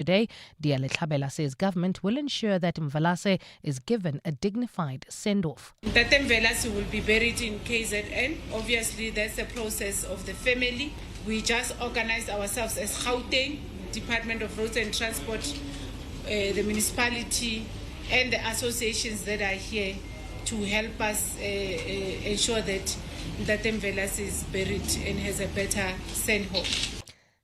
Today, Diale Tlhabela says government will ensure that Mvelase is given a dignified send-off. That Mvelase will be buried in KZN. Obviously, that's a process of the family. We just organized ourselves as Gauteng, Department of Roads and Transport, the municipality, and the associations that are here to help us ensure that Mvelase is buried and has a better send-off.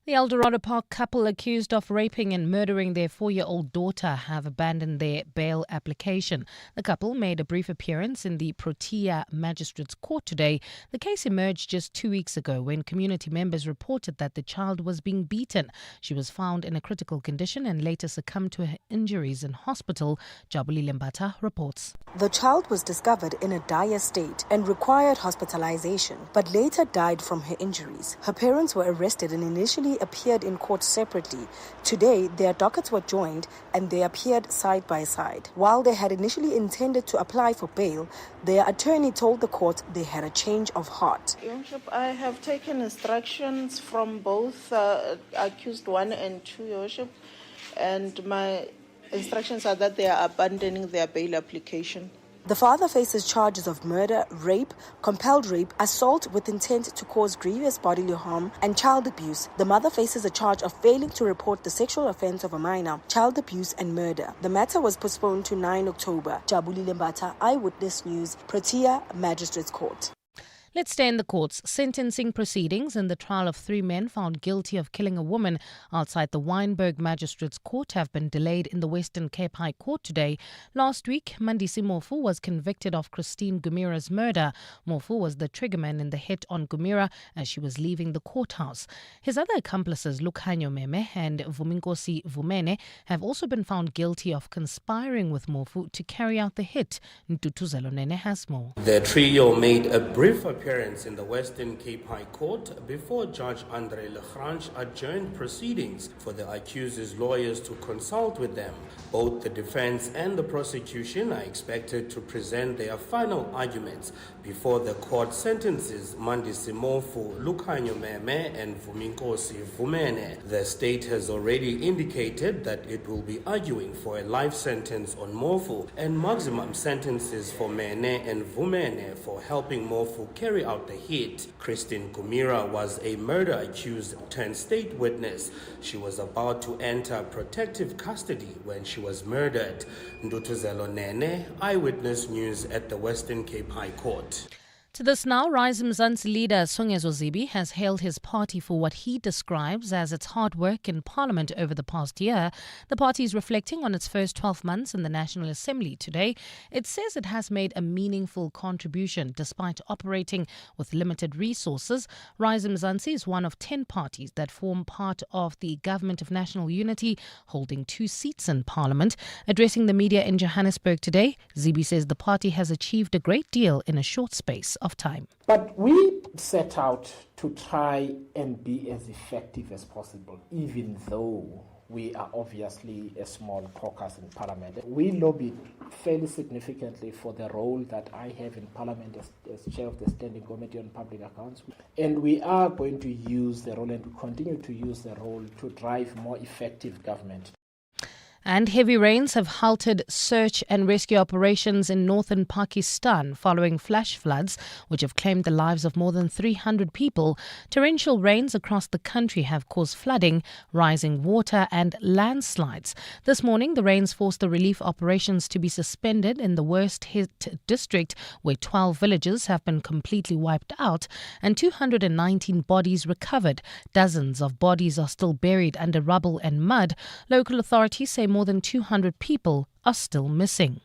The Eldorado Park couple accused of raping and murdering their 4-year-old daughter have abandoned their bail application. The couple made a brief appearance in the Protea Magistrates Court today. The case emerged just 2 weeks ago when community members reported that the child was being beaten. She was found in a critical condition and later succumbed to her injuries in hospital. Relebogile Mabotja reports. The child was discovered in a dire state and required hospitalization, but later died from her injuries. Her parents were arrested and initially appeared in court separately. Today, their dockets were joined and they appeared side by side. While they had initially intended to apply for bail, their attorney told the court they had a change of heart. Your Worship, I have taken instructions from both accused 1 and 2, Your Worship, and my instructions are that they are abandoning their bail application. The father faces charges of murder, rape, compelled rape, assault with intent to cause grievous bodily harm, and child abuse. The mother faces a charge of failing to report the sexual offense of a minor, child abuse and murder. The matter was postponed to 9 October. Relebogile Mabotja, Eyewitness News, Protea Magistrates Court. Let's stay in the courts. Sentencing proceedings in the trial of 3 men found guilty of killing a woman outside the Wynberg Magistrates Court have been delayed in the Western Cape High Court today. Last week, Mandisi Mofu was convicted of Christine Gumira's murder. Mofu was the triggerman in the hit on Gumira as she was leaving the courthouse. His other accomplices, Lukhanyo Meme and Vuminkosi Vumene, have also been found guilty of conspiring with Mofu to carry out the hit. Ntutuzelo Nene has more. The trio made a brief appearance in the Western Cape High Court before Judge Andre Legrange adjourned proceedings for the accused's lawyers to consult with them. Both the defense and the prosecution are expected to present their final arguments before the court sentences Mandisi Mofu, Lukhanyo Meme and Vuminkosi Vumene. The state has already indicated that it will be arguing for a life sentence on Mofu and maximum sentences for Mene and Vumene for helping Mofu carry out the hit. Christine Gumira was a murder accused turned state witness. She was about to enter protective custody when she was murdered. Ntutuzelo Nene, Eyewitness News at the Western Cape High Court. To this now, Rise Mzansi leader Songezo Zibi has hailed his party for what he describes as its hard work in Parliament over the past year. The party is reflecting on its first 12 months in the National Assembly today. It says it has made a meaningful contribution despite operating with limited resources. Rise Mzansi is one of 10 parties that form part of the Government of National Unity, holding 2 seats in Parliament. Addressing the media in Johannesburg today, Zibi says the party has achieved a great deal in a short space of time. But we set out to try and be as effective as possible, even though we are obviously a small caucus in Parliament. We lobbied fairly significantly for the role that I have in Parliament as chair of the Standing Committee on Public Accounts. And we are going to use the role and to continue to use the role to drive more effective government. And heavy rains have halted search and rescue operations in northern Pakistan following flash floods, which have claimed the lives of more than 300 people. Torrential rains across the country have caused flooding, rising water and landslides. This morning, the rains forced the relief operations to be suspended in the worst-hit district, where 12 villages have been completely wiped out and 219 bodies recovered. Dozens of bodies are still buried under rubble and mud. Local authorities say more than 200 people are still missing.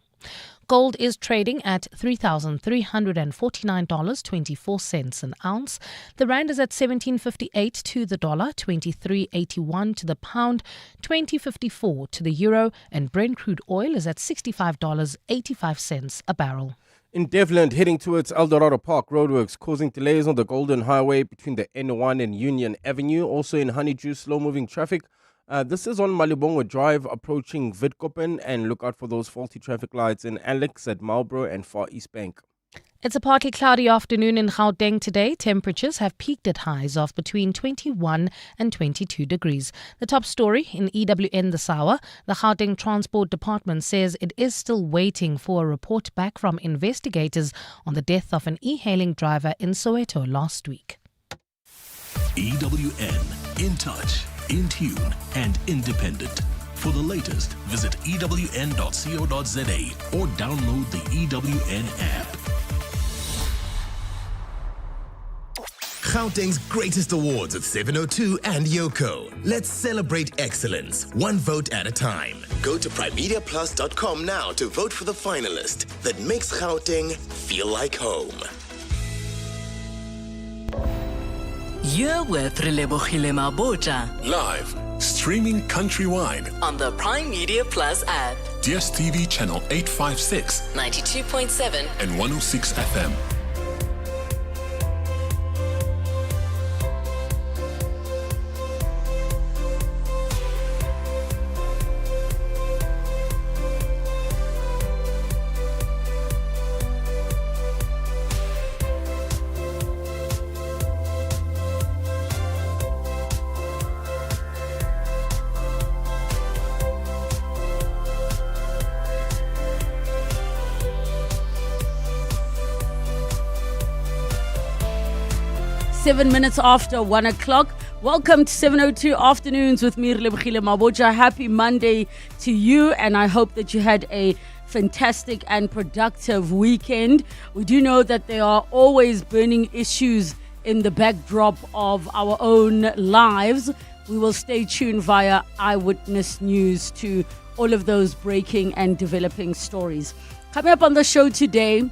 Gold is trading at $3,349.24 an ounce. The rand is at 17.58 to the dollar, 23.81 to the pound, 20.54 to the euro, and Brent crude oil is at $65.85 a barrel. In Devland, heading towards Eldorado Park, roadworks causing delays on the Golden Highway between the N1 and Union Avenue. Also in Honeydew, slow-moving traffic. This is on Malibongwe Drive approaching Witkoppen, and look out for those faulty traffic lights in Alex at Marlborough and Far East Bank. It's a partly cloudy afternoon in Gauteng today. Temperatures have peaked at highs of between 21 and 22 degrees. The top story in EWN this hour, the Gauteng Transport Department says it is still waiting for a report back from investigators on the death of an e-hailing driver in Soweto last week. EWN, in touch, in tune and independent. For the latest, visit ewn.co.za or download the EWN app. Gauteng's greatest awards at 702 and Yoko. Let's celebrate excellence, one vote at a time. Go to primediaplus.com now to vote for the finalist that makes Gauteng feel like home. You're with Relebogile Mabotja Live, streaming countrywide on the Prime Media Plus app. DSTV channel 856, 92.7 and 106 FM. Seven minutes after 1 o'clock. Welcome to 702 Afternoons with me, Relebogile Mabotja. Happy Monday to you, and I hope that you had a fantastic and productive weekend. We do know that there are always burning issues in the backdrop of our own lives. We will stay tuned via Eyewitness News to all of those breaking and developing stories. Coming up on the show today,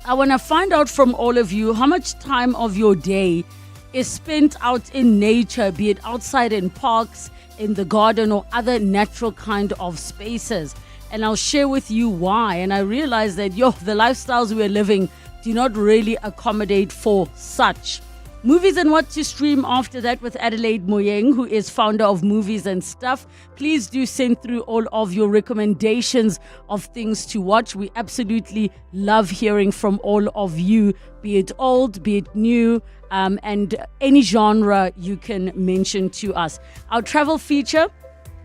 I want to find out from all of you how much time of your day is spent out in nature, be it outside in parks, in the garden, or other natural kind of spaces. And I'll share with you why. And I realize that, the lifestyles we're living do not really accommodate for such. Movies and what to stream after that with Adelaide Moyeng, who is founder of Movies and Stuff. Please do send through all of your recommendations of things to watch. We absolutely love hearing from all of you, be it old, be it new, and any genre you can mention to us. Our travel feature,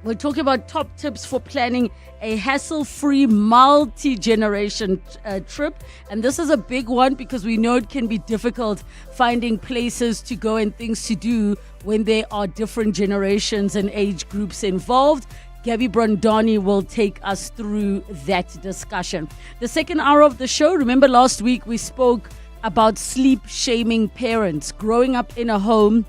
we're talking about top tips for planning a hassle-free multi-generation trip. And this is a big one because we know it can be difficult finding places to go and things to do when there are different generations and age groups involved. Gabby Brandani will take us through that discussion. The second hour of the show, remember last week we spoke about sleep-shaming parents, growing up in a home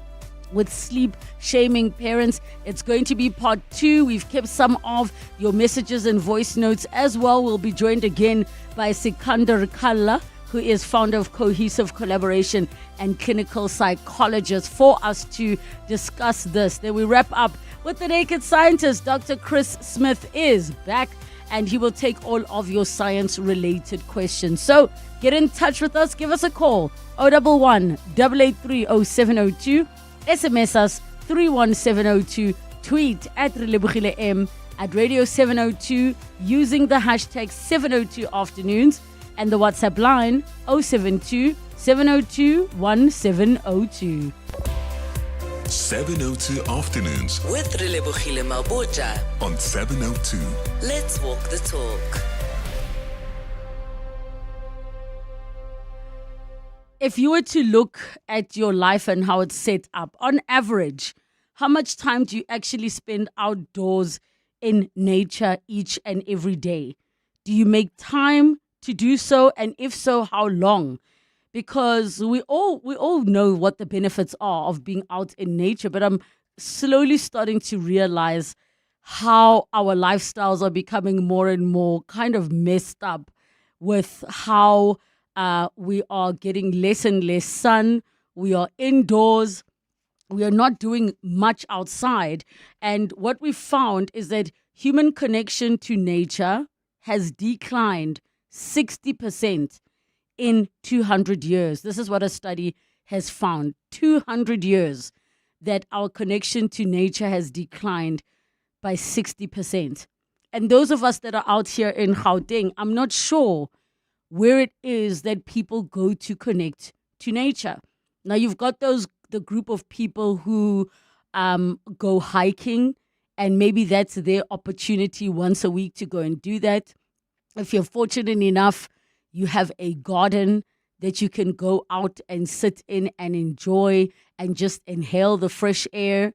with sleep-shaming parents. It's going to be part 2. We've kept some of your messages and voice notes as well. We'll be joined again by Sikandar Kalla, who is founder of Cohesive Collaboration and clinical psychologist, for us to discuss this. Then we wrap up with the Naked Scientist. Dr. Chris Smith is back, and he will take all of your science-related questions. So get in touch with us. Give us a call, 011 883 0702. SMS us 31702, tweet at Relebogile M, at Radio 702 using the hashtag 702 Afternoons, and the WhatsApp line 072 702 1702. 702 Afternoons with Relebogile Mabotja on 702. Let's walk the talk. If you were to look at your life and how it's set up, on average, how much time do you actually spend outdoors in nature each and every day? Do you make time to do so? And if so, how long? Because we all know what the benefits are of being out in nature, but I'm slowly starting to realize how our lifestyles are becoming more and more kind of messed up with how we are getting less and less sun. We are indoors. We are not doing much outside. And what we found is that human connection to nature has declined 60% in 200 years. This is what a study has found. 200 years that our connection to nature has declined by 60%. And those of us that are out here in Gauteng, I'm not sure where it is that people go to connect to nature. Now you've got the group of people who go hiking, and maybe that's their opportunity once a week to go and do that. If you're fortunate enough, you have a garden that you can go out and sit in and enjoy and just inhale the fresh air.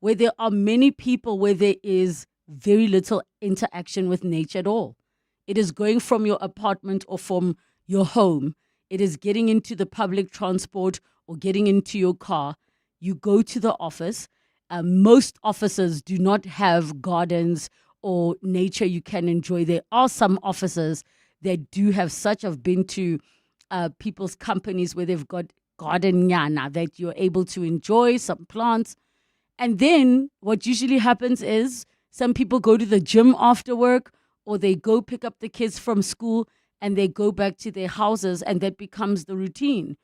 Where there are many people where there is very little interaction with nature at all. It is going from your apartment or from your home. It is getting into the public transport or getting into your car. You go to the office. Most offices do not have gardens or nature you can enjoy. There are some offices that do have such. I've been to people's companies where they've got garden yana that you're able to enjoy some plants. And then what usually happens is some people go to the gym after work, or they go pick up the kids from school and they go back to their houses, and that becomes the routine,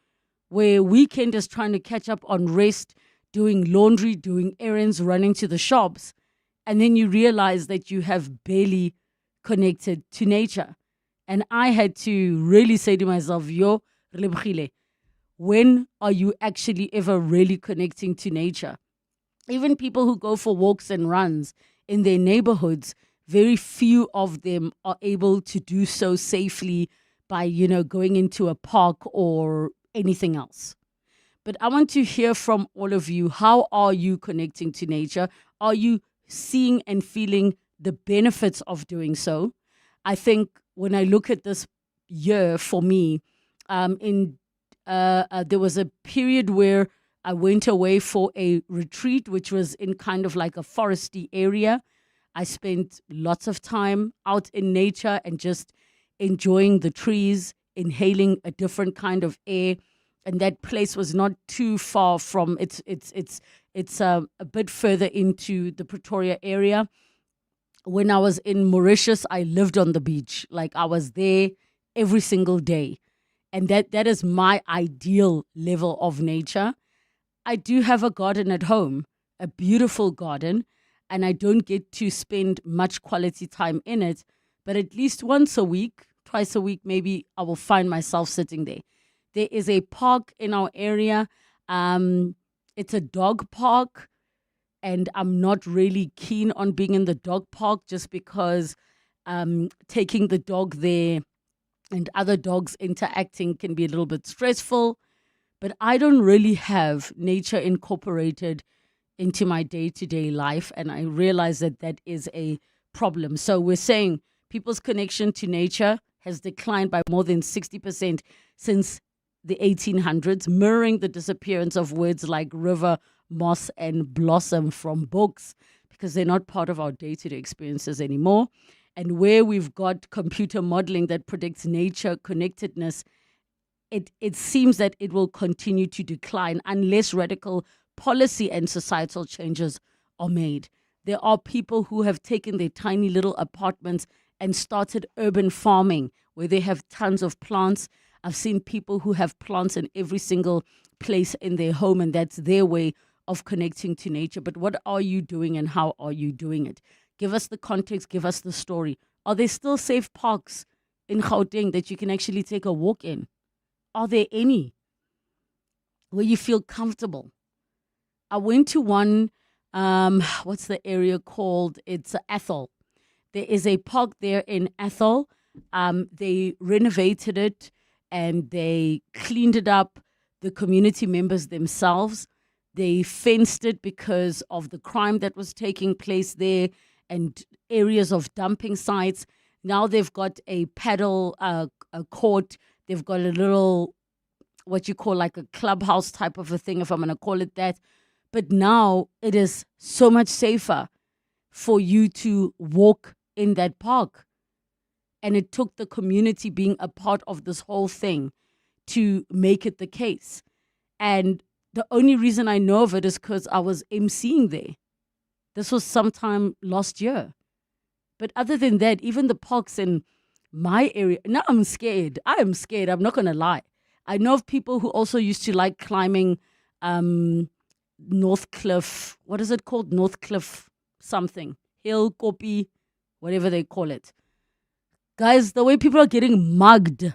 where weekend is trying to catch up on rest, doing laundry, doing errands, running to the shops. And then you realize that you have barely connected to nature. And I had to really say to myself, yo, Relebogile, when are you actually ever really connecting to nature? Even people who go for walks and runs in their neighborhoods, very few of them are able to do so safely by, going into a park or anything else. But I want to hear from all of you. How are you connecting to nature? Are you seeing and feeling the benefits of doing so? I think when I look at this year for me, there was a period where I went away for a retreat, which was in kind of like a foresty area. I spent lots of time out in nature and just enjoying the trees, inhaling a different kind of air. And that place was not too far from it's a bit further into the Pretoria area. When I was in Mauritius, I lived on the beach. Like, I was there every single day. And that is my ideal level of nature. I do have a garden at home, a beautiful garden, and I don't get to spend much quality time in it, but at least once a week, twice a week, maybe I will find myself sitting there. There is a park in our area. It's a dog park, and I'm not really keen on being in the dog park just because taking the dog there and other dogs interacting can be a little bit stressful. But I don't really have nature incorporated into my day-to-day life, and I realize that is a problem. So we're saying people's connection to nature has declined by more than 60% since the 1800s, mirroring the disappearance of words like river, moss, and blossom from books, because they're not part of our day-to-day experiences anymore. And where we've got computer modeling that predicts nature connectedness, it seems that it will continue to decline unless radical policy and societal changes are made. There are people who have taken their tiny little apartments and started urban farming where they have tons of plants. I've seen people who have plants in every single place in their home, and that's their way of connecting to nature. But what are you doing and how are you doing it? Give us the context, give us the story. Are there still safe parks in Gauteng that you can actually take a walk in? Are there any where you feel comfortable? I went to one, what's the area called? It's Athol. There is a park there in Athol. They renovated it and they cleaned it up. The community members themselves, they fenced it because of the crime that was taking place there and areas of dumping sites. Now they've got a paddle a court. They've got a little, what you call like a clubhouse type of a thing, if I'm going to call it that. But now it is so much safer for you to walk in that park. And it took the community being a part of this whole thing to make it the case. And the only reason I know of it is because I was emceeing there. This was sometime last year. But other than that, even the parks in my area, now I'm scared. I am scared. I'm not going to lie. I know of people who also used to like climbing North Cliff. What is it called? North Cliff something. Hill, Kopi, whatever they call it. Guys, the way people are getting mugged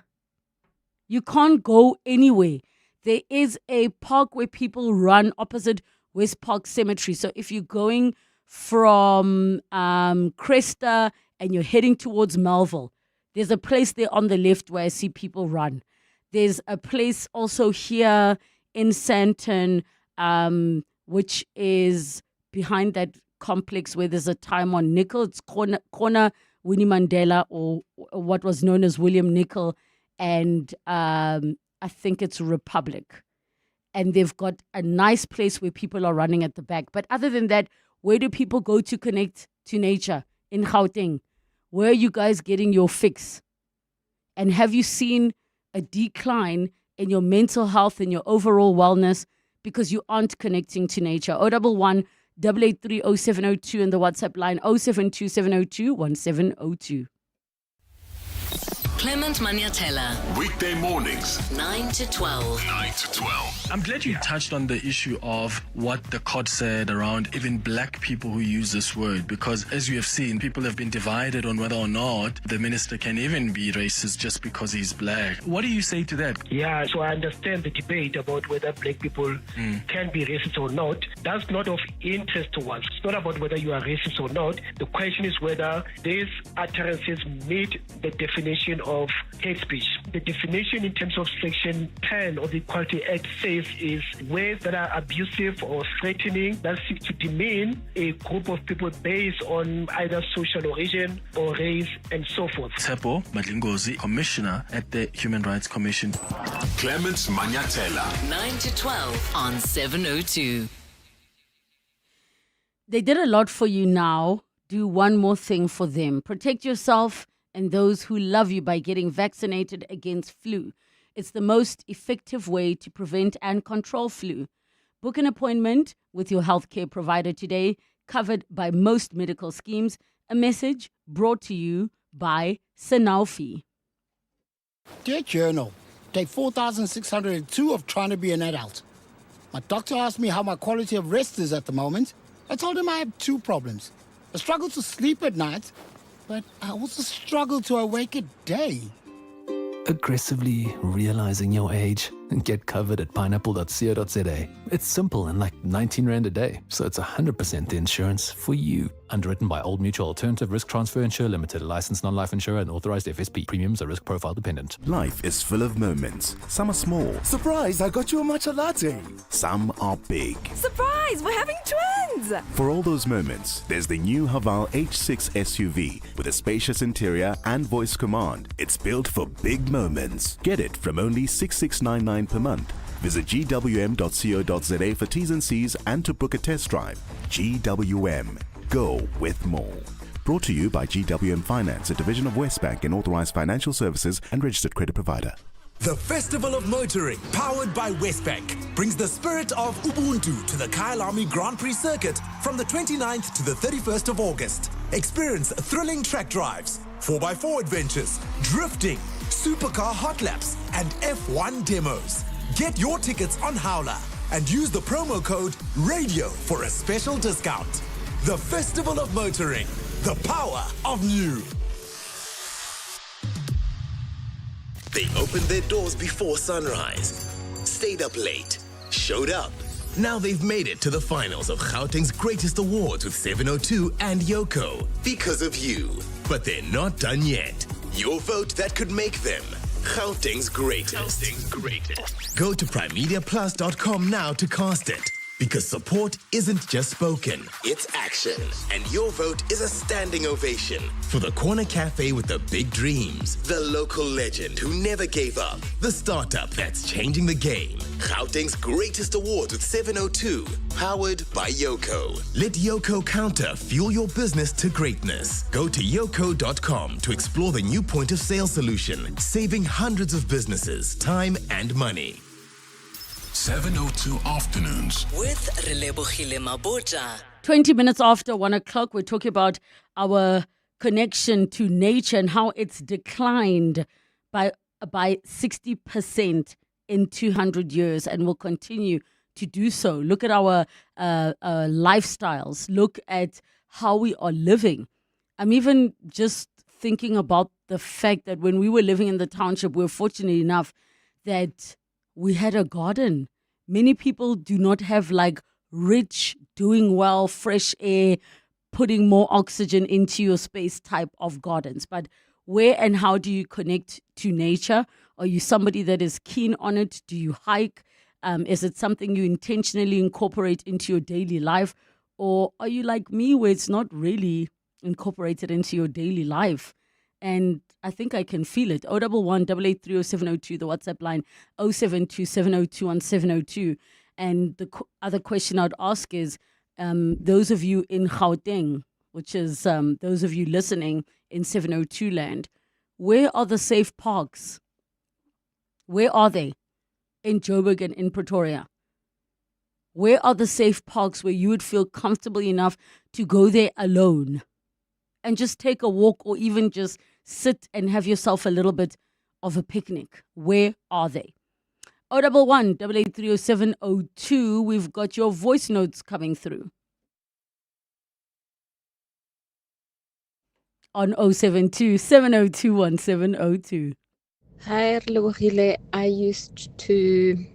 You can't go anywhere. There is a park where people run opposite West Park Cemetery. So if you're going from Cresta and you're heading towards Melville, there's a place there on the left where I see people run. There's a place also here in Sandton, which is behind that complex where there's a time on Nickel. It's corner Winnie Mandela, or what was known as William Nickel, and I think it's Republic. And they've got a nice place where people are running at the back. But other than that, where do people go to connect to nature in Gauteng? Where are you guys getting your fix? And have you seen a decline in your mental health and your overall wellness because you aren't connecting to nature? 011 883 0702 and the WhatsApp line 072 702 1702. Clement Maniatella. Weekday mornings, 9 to 12. 9 to 12. I'm glad you touched on the issue of what the court said around even black people who use this word, because as you have seen, people have been divided on whether or not the minister can even be racist just because he's black. What do you say to that? Yeah, so I understand the debate about whether black people can be racist or not. That's not of interest to us. It's not about whether you are racist or not. The question is whether these utterances meet the definition of hate speech. The definition in terms of Section 10 of the Equality Act says is words that are abusive or threatening that seek to demean a group of people based on either social origin or race and so forth. Tsepo Madlingozi, Commissioner at the Human Rights Commission. Clement Maniatella. 9 to 12 on 702. They did a lot for you now. Do one more thing for them. Protect yourself and those who love you by getting vaccinated against flu. It's the most effective way to prevent and control flu. Book an appointment with your healthcare provider today, covered by most medical schemes. A message brought to you by Sanofi. Dear Journal, day 4602 of trying to be an adult. My doctor asked me how my quality of rest is at the moment. I told him I have two problems. I struggle to sleep at night, but I also struggle to awake at day. Aggressively realizing your age? Get covered at pineapple.co.za. It's simple and like 19 Rand a day, so it's 100% the insurance for you. Underwritten by Old Mutual Alternative Risk Transfer Insurer Limited, a licensed non-life insurer and authorized FSP. Premiums are risk profile dependent. Life is full of moments. Some are small. Surprise, I got you a matcha latte. Some are big. Surprise, we're having twins. For all those moments, there's the new Haval H6 SUV with a spacious interior and voice command. It's built for big moments. Get it from only 6699 per month. Visit gwm.co.za for T's and C's and to book a test drive. GWM. Go with more. Brought to you by GWM Finance, a division of Westbank and authorized financial services and registered credit provider. The Festival of Motoring, powered by Westbank, brings the spirit of Ubuntu to the Kyalami Grand Prix circuit from the 29th to the 31st of August. Experience thrilling track drives, 4x4 adventures, drifting, supercar hot laps, and F1 demos. Get your tickets on Howler and use the promo code RADIO for a special discount. The Festival of Motoring, the power of new. They opened their doors before sunrise, stayed up late, showed up. Now they've made it to the finals of Gauteng's greatest awards with 702 and Yoko because of you. But they're not done yet. Your vote that could make them Gauteng's greatest. Go to primemediaplus.com now to cast it. Because support isn't just spoken, it's action. And your vote is a standing ovation for the Corner Cafe with the big dreams, the local legend who never gave up, the startup that's changing the game. Gauteng's greatest awards with 702, powered by Yoko. Let Yoko Counter fuel your business to greatness. Go to yoko.com to explore the new point of sale solution, saving hundreds of businesses time and money. 702 Afternoons with Relebogile Mabotja. 20 minutes after 1 o'clock, we're talking about our connection to nature and how it's declined by 60% in 200 years and will continue to do so. Look at our lifestyles. Look at how we are living. I'm even just thinking about the fact that when we were living in the township, we were fortunate enough that we had a garden. Many people do not have like rich, doing well, fresh air, putting more oxygen into your space type of gardens. But where and how do you connect to nature? Are you somebody that is keen on it? Do you hike? Is it something you intentionally incorporate into your daily life? Or are you like me where it's not really incorporated into your daily life? And I think I can feel it. 011 883 0702, the WhatsApp line 072 702 1702. And the other question I'd ask is, those of you in Gauteng, which is those of you listening in 702 land, where are the safe parks? Where are they? In Joburg and in Pretoria? Where are the safe parks where you would feel comfortable enough to go there alone and just take a walk or even just sit and have yourself a little bit of a picnic? Where are they? 011 883 0702. We've got your voice notes coming through on 072 702 1702. Hi, Relebogile. I used to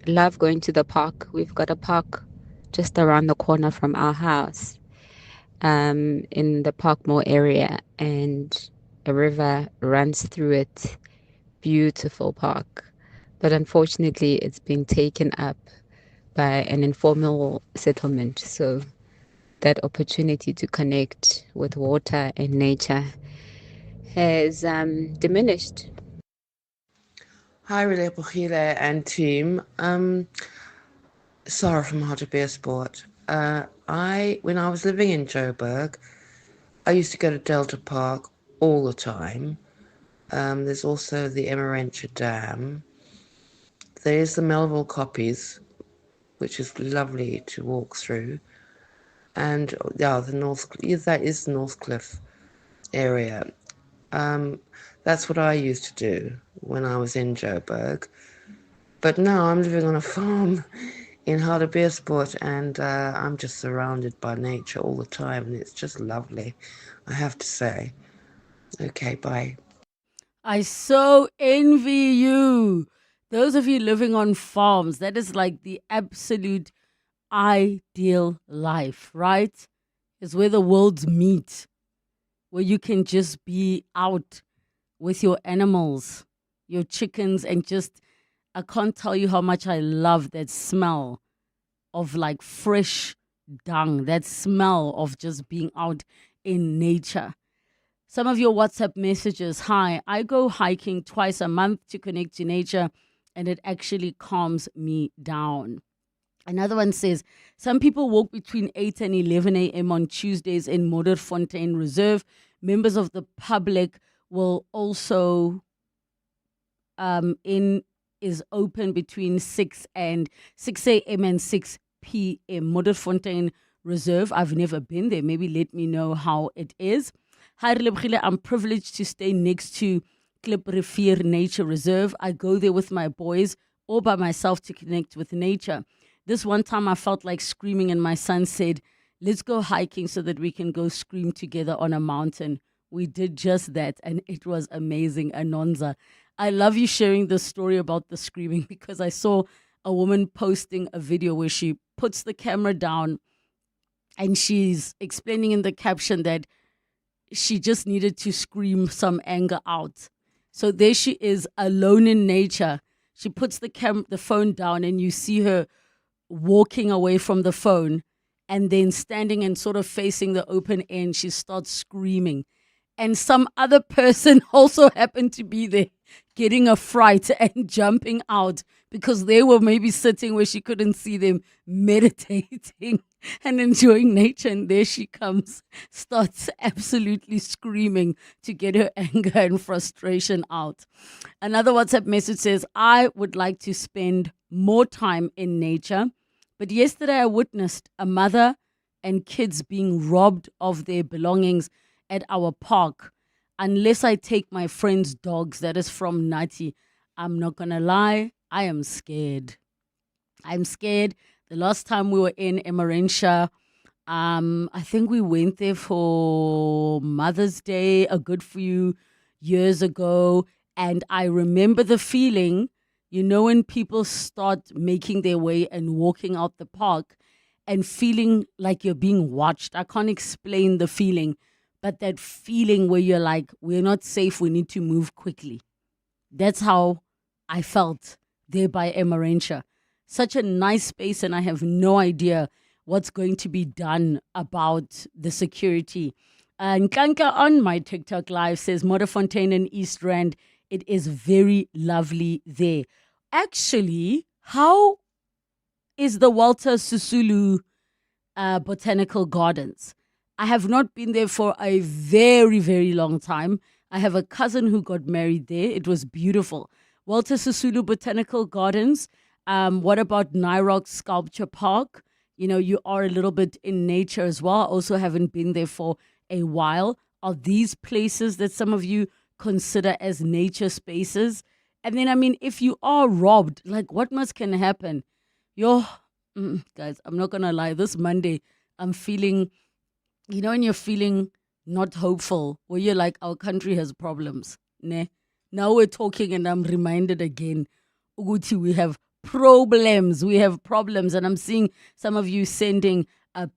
love going to the park. We've got a park just around the corner from our house, in the Parkmore area, and a river runs through it. Beautiful park. But unfortunately, it's been taken up by an informal settlement. So that opportunity to connect with water and nature has diminished. Hi, Relebogile and team. Sarah from How to Bear Sport. When I was living in Joburg, I used to go to Delta Park all the time. There's also the Emmarentia Dam. There's the Melville Koppies, which is lovely to walk through. And that is Northcliffe area. That's what I used to do when I was in Joburg. But now I'm living on a farm in Harderbeersport, and I'm just surrounded by nature all the time, and it's just lovely, I have to say. Okay, bye. I so envy you. Those of you living on farms, that is like the absolute ideal life, right? Is where the worlds meet, where you can just be out with your animals, your chickens, and just, I can't tell you how much I love that smell of like fresh dung, that smell of just being out in nature. Some of your WhatsApp messages: hi, I go hiking twice a month to connect to nature, and it actually calms me down. Another one says, some people walk between 8 and 11 a.m. on Tuesdays in Modderfontein Reserve. Members of the public will also is open between 6 a.m. and 6 p.m. Modderfontein Reserve. I've never been there. Maybe let me know how it is. Hi, Relebogile. I'm privileged to stay next to Klip Rivier Nature Reserve. I go there with my boys or by myself to connect with nature. This one time I felt like screaming, and my son said, let's go hiking so that we can go scream together on a mountain. We did just that, and it was amazing. Anonza, I love you sharing this story about the screaming, because I saw a woman posting a video where she puts the camera down and she's explaining in the caption that she just needed to scream some anger out. So there she is, alone in nature. She puts the phone down, and you see her walking away from the phone, and then standing and sort of facing the open end, she starts screaming. And some other person also happened to be there, getting a fright and jumping out, because they were maybe sitting where she couldn't see them, meditating and enjoying nature. And there she comes, starts absolutely screaming to get her anger and frustration out. Another WhatsApp message says, I would like to spend more time in nature, but yesterday I witnessed a mother and kids being robbed of their belongings at our park. Unless I take my friend's dogs, that is from Nati, I'm not gonna lie, I am scared. I'm scared. The last time we were in Emmarentia, I think we went there for Mother's Day a good few years ago, and I remember the feeling You know, when people start making their way and walking out the park and feeling like you're being watched. I can't explain the feeling, but that feeling where you're like, we're not safe, we need to move quickly. That's how I felt there by Emmarentia. Such a nice space, and I have no idea what's going to be done about the security. Nkanka on my TikTok live says, Modderfontein and East Rand, it is very lovely there. Actually, how is the Walter Sisulu Botanical Gardens? I have not been there for a very, very long time. I have a cousin who got married there. It was beautiful. Walter Sisulu Botanical Gardens. What about Nairok Sculpture Park? You know, you are a little bit in nature as well. I also haven't been there for a while. Are these places that some of you consider as nature spaces? And then, I mean, if you are robbed, like what must can happen? Guys, I'm not going to lie. This Monday, I'm feeling, you know, when you're feeling not hopeful, where you're like, our country has problems. Ne? Now we're talking and I'm reminded again, Uguti, we have problems. We have problems. And I'm seeing some of you sending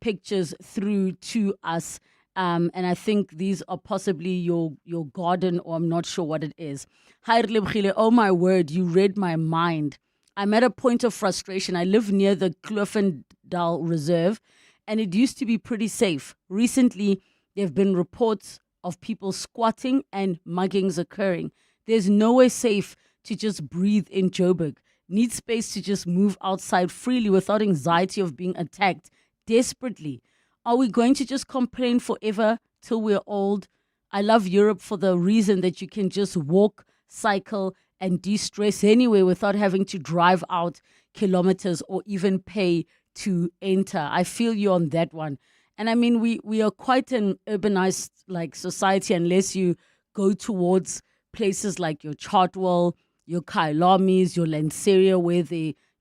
pictures through to us. And I think these are possibly your garden, or I'm not sure what it is. Hi, Relebogile. Oh my word, you read my mind. I'm at a point of frustration. I live near the Kloofendal Reserve, and it used to be pretty safe. Recently, there have been reports of people squatting and muggings occurring. There's nowhere safe to just breathe in Joburg. Need space to just move outside freely without anxiety of being attacked desperately. Are we going to just complain forever till we're old? I love Europe for the reason that you can just walk, cycle, and de-stress anywhere without having to drive out kilometers or even pay to enter. I feel you on that one. And I mean, we are quite an urbanized like society unless you go towards places like your Chartwell, your Kailamis, your Lanseria, where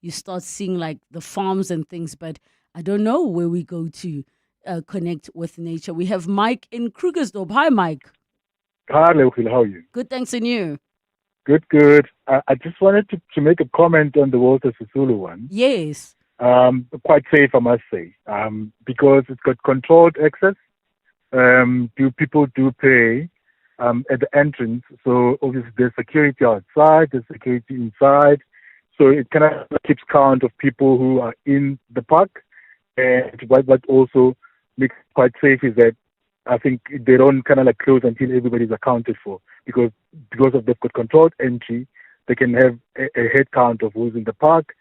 you start seeing like the farms and things. But I don't know where we go to connect with nature. We have Mike in Krugersdorp. Hi, Mike. Hi, Relebogile. How are you? Good, thanks, and you? Good, good. I just wanted to make a comment on the Walter Sisulu one. Yes. Quite safe, I must say, because it's got controlled access. People do pay at the entrance, so obviously there's security outside, there's security inside, so it kind of keeps count of people who are in the park. And what also makes it quite safe is that I think they don't kind of like close until everybody's accounted for, because of they've got controlled entry, they can have a head count of who's in the park.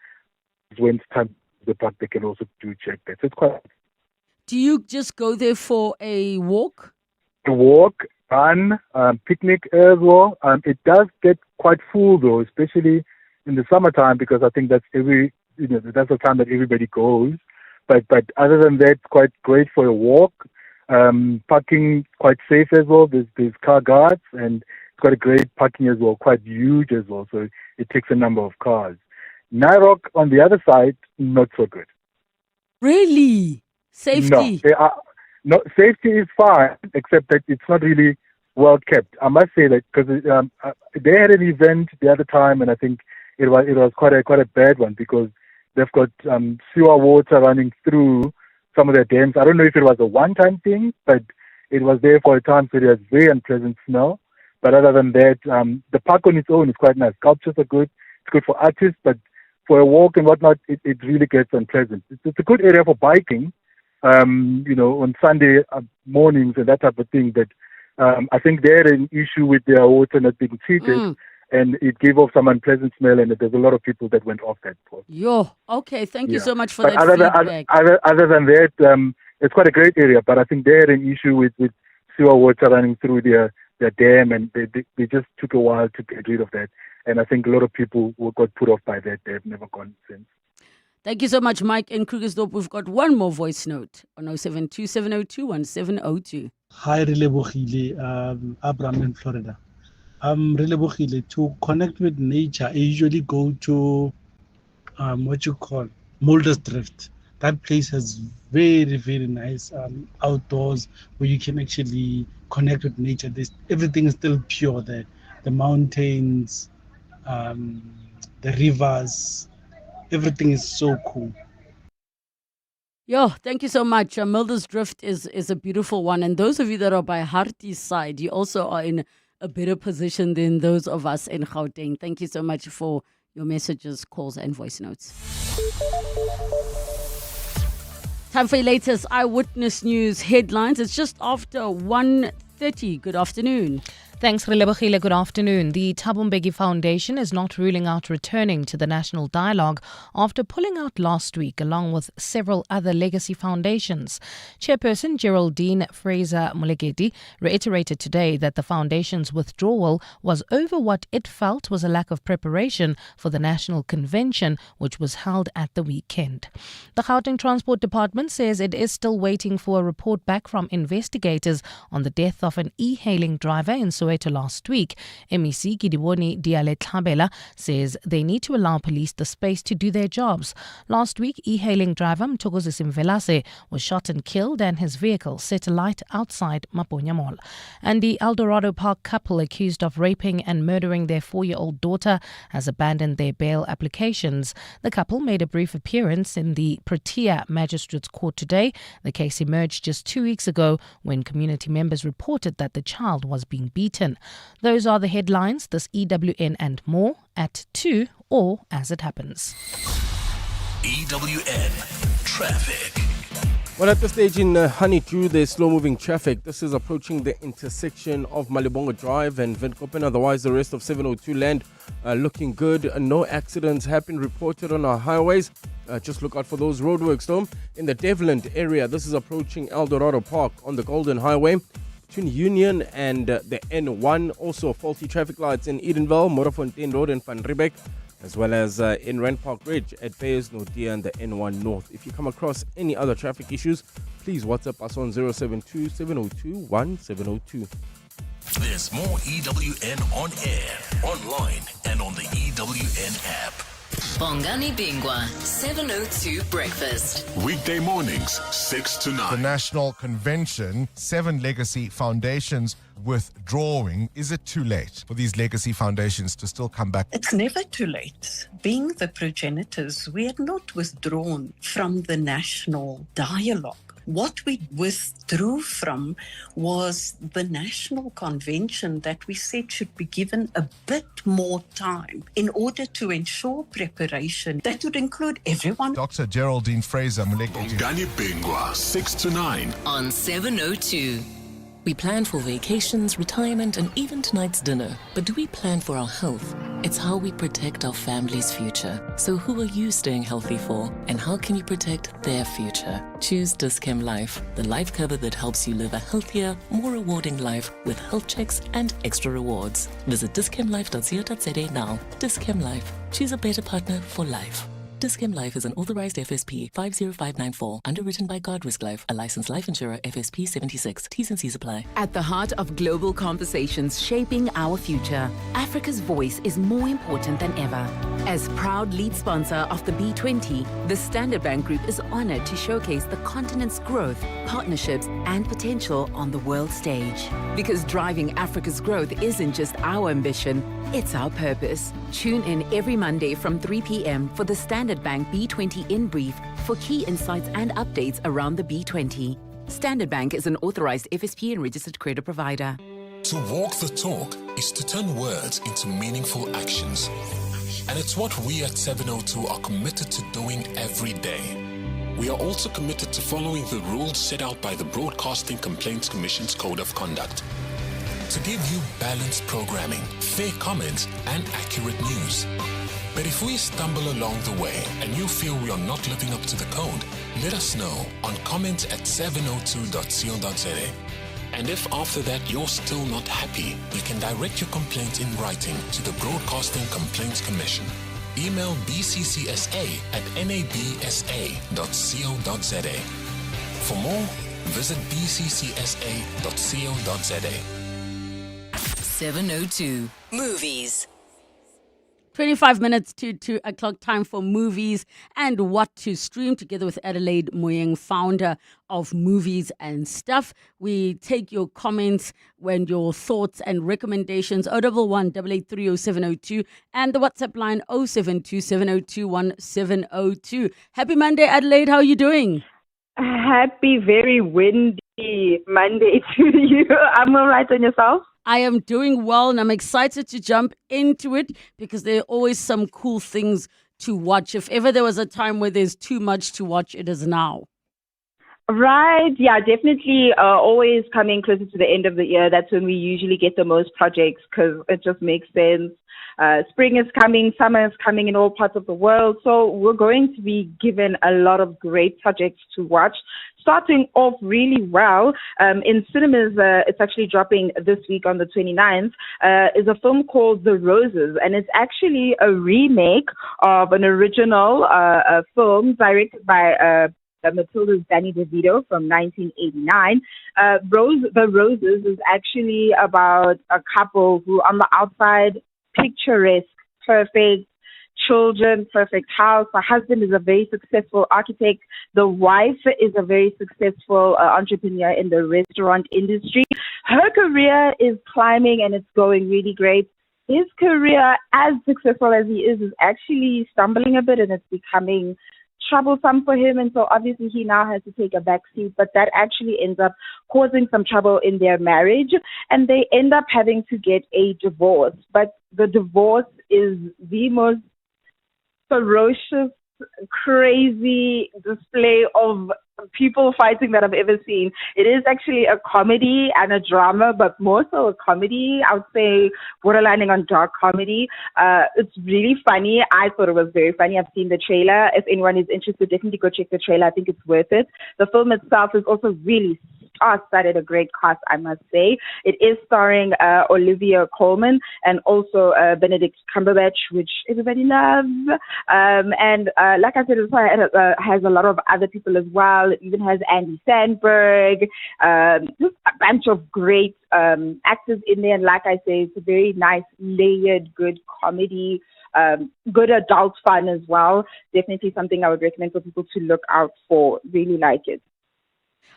When it's time to the park, they can also do check that. So it's quite. Do you just go there for a walk? A walk, run, picnic as well. It does get quite full though, especially in the summertime, because I think that's that's the time that everybody goes. But other than that, it's quite great for a walk. Parking quite safe as well. There's car guards, and it's got a great parking as well, quite huge as well. So it takes a number of cars. Nairok on the other side, not so good. Really? Safety? No, safety is fine, except that it's not really well kept. I must say that because they had an event the other time, and I think it was quite a bad one, because they've got sewer water running through some of their dams. I don't know if it was a one-time thing, but it was there for a time, so it has very unpleasant smell. But other than that, the park on its own is quite nice. Sculptures are good. It's good for artists, but for a walk and whatnot, it really gets unpleasant. It's a good area for biking, on Sunday mornings and that type of thing. But I think they had an issue with their water not being treated, and it gave off some unpleasant smell, and there's a lot of people that went off that port. Okay. Thank you so much for but that feedback. Other than that, it's quite a great area, but I think they had an issue with sewer water running through their dam, and they just took a while to get rid of that. And I think a lot of people got put off by that. They've never gone since. Thank you so much, Mike in Krugersdorp. We've got one more voice note on 072-702-1702. Hi, Relebogile. Abraham in Florida. Relebogile, to connect with nature, I usually go to Mulder's Drift. That place has very, very nice outdoors where you can actually connect with nature. Everything is still pure there. The mountains, the rivers. Everything is so cool. Yo, thank you so much. Milder's Drift is a beautiful one. And those of you that are by Harty's side, you also are in a better position than those of us in Gauteng. Thank you so much for your messages, calls, and voice notes. Time for your latest Eyewitness News headlines. It's just after 1:30. Good afternoon. Thanks, Relebogile. Good afternoon. The Thabo Mbeki Foundation is not ruling out returning to the national dialogue after pulling out last week, along with several other legacy foundations. Chairperson Geraldine Fraser-Moleketi reiterated today that the foundation's withdrawal was over what it felt was a lack of preparation for the national convention, which was held at the weekend. The Gauteng Transport Department says it is still waiting for a report back from investigators on the death of an e-hailing driver in Soweto last week. MEC Gidiboni Diale-Tlhabela says they need to allow police the space to do their jobs. Last week, e-hailing driver Mthokozi Simvelase was shot and killed and his vehicle set alight outside Mabotja Mall. And the Eldorado Park couple accused of raping and murdering their 4-year-old daughter has abandoned their bail applications. The couple made a brief appearance in the Protea Magistrates Court today. The case emerged just 2 weeks ago when community members reported that the child was being beaten. Those are the headlines. This EWN and more at 2 or as it happens. EWN Traffic. Well, at this stage in Honeydew, there's slow-moving traffic. This is approaching the intersection of Malibongo Drive and Windhoek. Otherwise, the rest of 702 land looking good. No accidents have been reported on our highways. Just look out for those roadworks, though. In the Devland area, this is approaching Eldorado Park on the Golden Highway. Between Union and the N1, also faulty traffic lights in Edenville, Morafontein Road and Van Riebeek, as well as in Rand Park Ridge at Bayes Nordia and the N1 North. If you come across any other traffic issues, please WhatsApp us on 072 702 1702. There's more EWN on air, online, and on the EWN app. Bongani Bingwa, 702 Breakfast. Weekday mornings, 6 to 9. The National Convention, 7 legacy foundations withdrawing. Is it too late for these legacy foundations to still come back? It's never too late. Being the progenitors, we had not withdrawn from the national dialogue. What we withdrew from was the national convention that we said should be given a bit more time in order to ensure preparation that would include everyone. Dr. Geraldine Fraser-Moleketi. Bongani Bingwa, 6 to 9. On 702. We plan for vacations, retirement, and even tonight's dinner. But do we plan for our health? It's how we protect our family's future. So who are you staying healthy for? And how can you protect their future? Choose Dis-Chem Life, the life cover that helps you live a healthier, more rewarding life with health checks and extra rewards. Visit dischemlife.co.za now. Dis-Chem Life. Choose a better partner for life. Dis-Chem Life is an authorized FSP 50594, underwritten by Guardrisk Life, a licensed life insurer, FSP 76. T's and C's apply. At the heart of global conversations shaping our future, Africa's voice is more important than ever. As proud lead sponsor of the B20, the Standard Bank Group is honored to showcase the continent's growth, partnerships, and potential on the world stage. Because driving Africa's growth isn't just our ambition, it's our purpose. Tune in every Monday from 3 p.m. for the Standard Bank B20 in brief for key insights and updates around the B20. Standard Bank is an authorized FSP and registered credit provider. To walk the talk is to turn words into meaningful actions. And it's what we at 702 are committed to doing every day. We are also committed to following the rules set out by the Broadcasting Complaints Commission's Code of Conduct. To give you balanced programming, fair comments, and accurate news. But if we stumble along the way and you feel we are not living up to the code, let us know on comment@702.co.za. And if after that you're still not happy, you can direct your complaint in writing to the Broadcasting Complaints Commission. Email bccsa@nabsa.co.za. For more, visit bccsa.co.za. 702 Movies. 25 minutes to 2 o'clock, time for movies and what to stream, together with Adelaide Moyeng, founder of Movies and Stuff. We take your comments and your thoughts and recommendations, 011 883 0702, and the WhatsApp line 072 702 1702. Happy Monday, Adelaide. How are you doing? Happy, very windy Monday to you. I'm all right, on yourself? I am doing well, and I'm excited to jump into it because there are always some cool things to watch. If ever there was a time where there's too much to watch, it is now. Right. Yeah, definitely. Always coming closer to the end of the year. That's when we usually get the most projects because it just makes sense. Spring is coming, summer is coming in all parts of the world. So we're going to be given a lot of great projects to watch. Starting off really well, in cinemas, it's actually dropping this week on the 29th, is a film called The Roses. And it's actually a remake of an original film directed by Matilda's Danny DeVito from 1989. The Roses is actually about a couple who on the outside, picturesque, perfect, children, perfect house. The husband is a very successful architect. The wife is a very successful entrepreneur in the restaurant industry. Her career is climbing and it's going really great. His career, as successful as he is actually stumbling a bit and it's becoming troublesome for him. And so obviously he now has to take a back seat, but that actually ends up causing some trouble in their marriage and they end up having to get a divorce. But the divorce is the most ferocious, crazy display of people fighting that I've ever seen. It is actually a comedy and a drama, but more so a comedy. I would say borderlining on dark comedy. It's really funny. I thought it was very funny. I've seen the trailer. If anyone is interested, definitely go check the trailer. I think it's worth it. The film itself is also really star-studded, a great cast, I must say. It is starring Olivia Colman and also Benedict Cumberbatch, which everybody loves. And like I said, it also has a lot of other people as well. It even has Andy Samberg, just a bunch of great actors in there. And like I say, it's a very nice, layered, good comedy, good adult fun as well. Definitely something I would recommend for people to look out for. Really like it.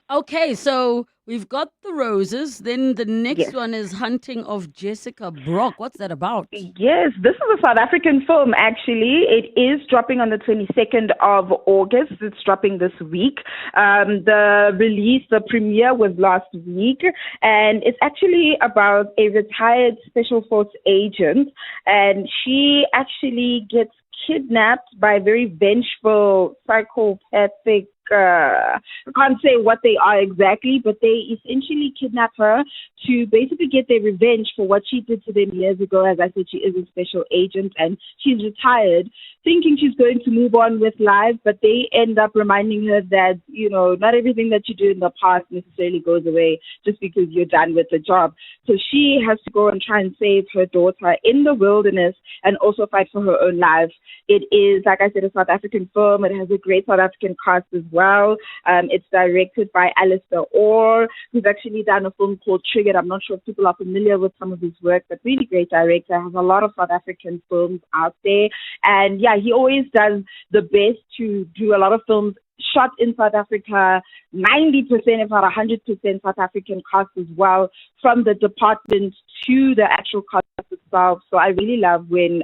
Okay, so we've got The Roses. Then the next one is Hunting of Jessica Brock. What's that about? Yes, this is a South African film, actually. It is dropping on the 22nd of August. It's dropping this week. The premiere was last week, and it's actually about a retired Special Force agent, and she actually gets kidnapped by very vengeful, psychopathic, I can't say what they are exactly, but they essentially kidnap her to basically get their revenge for what she did to them years ago. As I said, she is a special agent and she's retired, thinking she's going to move on with life, but they end up reminding her that, you know, not everything that you do in the past necessarily goes away just because you're done with the job. So she has to go and try and save her daughter in the wilderness and also fight for her own life. It is, like I said, a South African film. It has a great South African cast as well. It's directed by Alistair Orr, who's actually done a film called Triggered. I'm not sure if people are familiar with some of his work, but really great director. Has a lot of South African films out there. And yeah, he always does the best to do a lot of films shot in South Africa, 90%, if not 100% South African cast as well, from the department to the actual cast itself. So I really love when,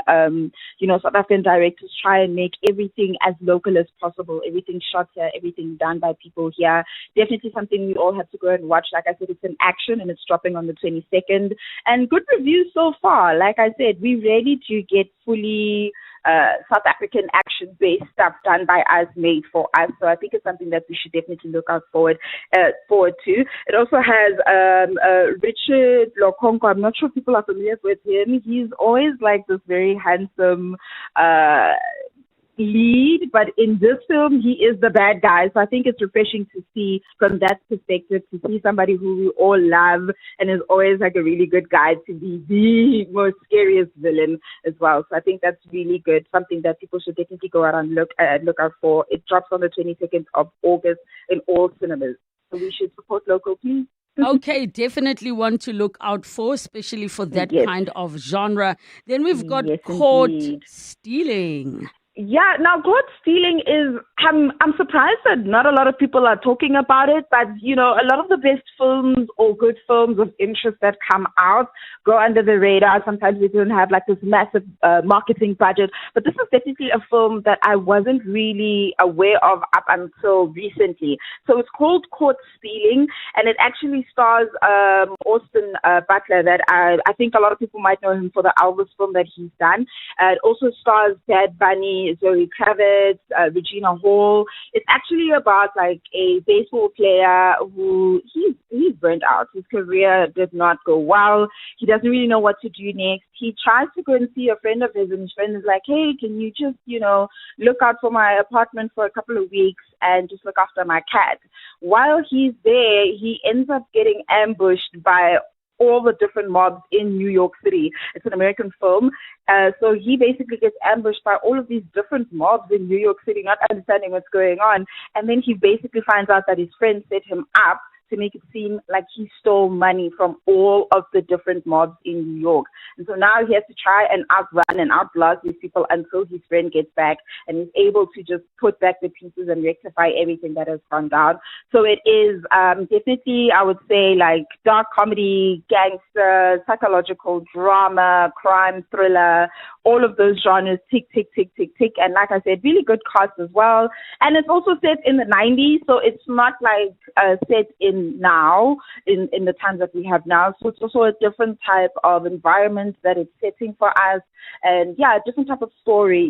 South African directors try and make everything as local as possible, everything shot here, everything done by people here. Definitely something we all have to go and watch. Like I said, it's an action and it's dropping on the 22nd. And good reviews so far. Like I said, we're ready to get fully South African action-based stuff done by us, made for us. So I think it's something that we should definitely look out forward to. It also has Richard Lokonko. I'm not sure if people are familiar with him. He's always like this very handsome lead, but in this film he is the bad guy. So I think it's refreshing to see from that perspective, to see somebody who we all love and is always like a really good guy to be the most scariest villain as well. So I think that's really good, something that people should definitely go out and look out for. It drops on the 22nd of August in all cinemas, so we should support local, please. Okay, definitely one to look out for, especially for that kind of genre. Then we've got Caught Stealing. Yeah, now caught stealing is, I'm surprised that not a lot of people are talking about it, but you know, a lot of the best films or good films of interest that come out go under the radar. Sometimes we don't have like this massive marketing budget, but this is definitely a film that I wasn't really aware of up until recently. So it's called Caught Stealing, and it actually stars Austin Butler, that I think a lot of people might know him for the Elvis film that he's done. It also stars Bad Bunny, Zoe Kravitz, Regina Hall. It's actually about like a baseball player who he's burnt out. His career did not go well. He doesn't really know what to do next. He tries to go and see a friend of his, and his friend is like, hey, can you just, look out for my apartment for a couple of weeks and just look after my cat? While he's there, he ends up getting ambushed by all the different mobs in New York City. It's an American film. So he basically gets ambushed by all of these different mobs in New York City, not understanding what's going on. And then he basically finds out that his friend set him up to make it seem like he stole money from all of the different mobs in New York. And so now he has to try and outrun and outblast these people until his friend gets back and is able to just put back the pieces and rectify everything that has gone down. So it is definitely, I would say, like dark comedy, gangster, psychological drama, crime, thriller, all of those genres, tick, tick, tick, tick, tick. And like I said, really good cast as well. And it's also set in the 90s, so it's not like set in now, in the times that we have now. So it's also a different type of environment that it's setting for us. And yeah, a different type of story,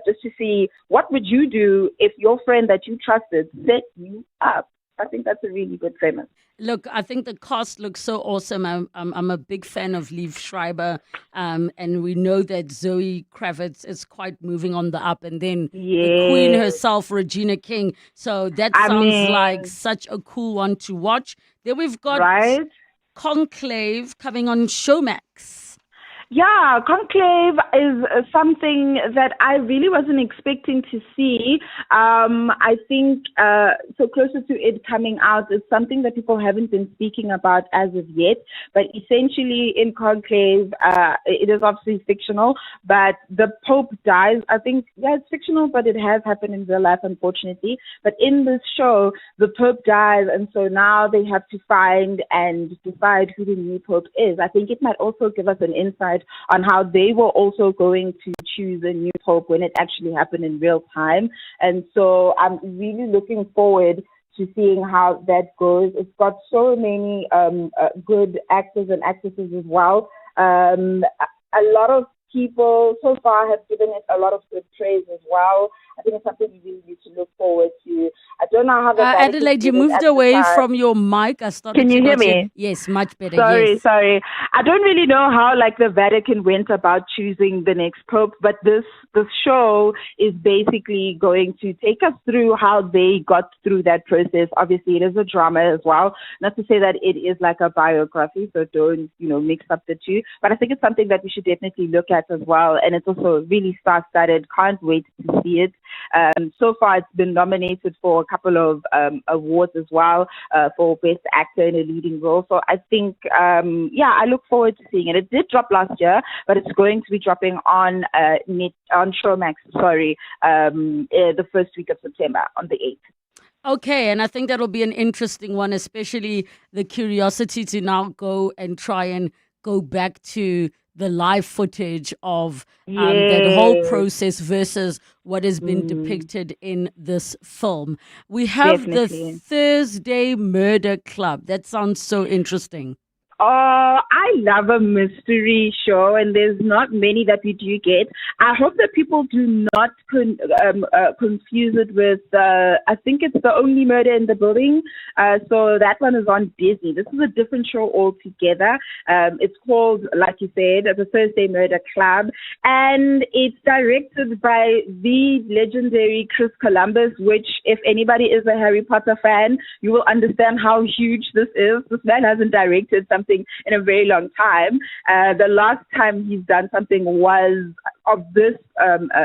just to see what would you do if your friend that you trusted set you up. I think that's a really good premise. Look, I think the cast looks so awesome. I'm a big fan of Liev Schreiber, and we know that Zoe Kravitz is quite moving on the up, and then the queen herself, Regina King. So that sounds like such a cool one to watch. Then we've got Conclave coming on Showmax. Yeah, Conclave is something that I really wasn't expecting to see. I think so closer to it coming out is something that people haven't been speaking about as of yet. But essentially in Conclave, it is obviously fictional, but the Pope dies. I think, it's fictional, but it has happened in real life, unfortunately. But in this show, the Pope dies, and so now they have to find and decide who the new Pope is. I think it might also give us an insight on how they were also going to choose a new pope when it actually happened in real time. And so I'm really looking forward to seeing how that goes. It's got so many good actors and actresses as well. A lot of people so far have given it a lot of good praise as well. I think it's something we really need to look forward to. I don't know how Adelaide, you moved away from your mic. Can you hear me? Yes, much better. Sorry. I don't really know how the Vatican went about choosing the next pope, but this show is basically going to take us through how they got through that process. Obviously, it is a drama as well. Not to say that it is like a biography, so don't mix up the two. But I think it's something that we should definitely look at as well, and it's also really star-studded. Can't wait to see it. So far, it's been nominated for a couple of awards as well for Best Actor in a Leading Role. So I think, I look forward to seeing it. It did drop last year, but it's going to be dropping on Showmax, the first week of September, on the 8th. Okay, and I think that'll be an interesting one, especially the curiosity to now go and try and go back to the live footage of that whole process versus what has been depicted in this film. We have the Thursday Murder Club. That sounds so interesting. I love a mystery show, and there's not many that we do get. I hope that people do not confuse it with, I think it's The Only Murder in the Building. So that one is on Disney. This is a different show altogether. It's called, like you said, The Thursday Murder Club, and it's directed by the legendary Chris Columbus, which, if anybody is a Harry Potter fan, you will understand how huge this is. This man hasn't directed something in a very long time. The last time he's done something was of this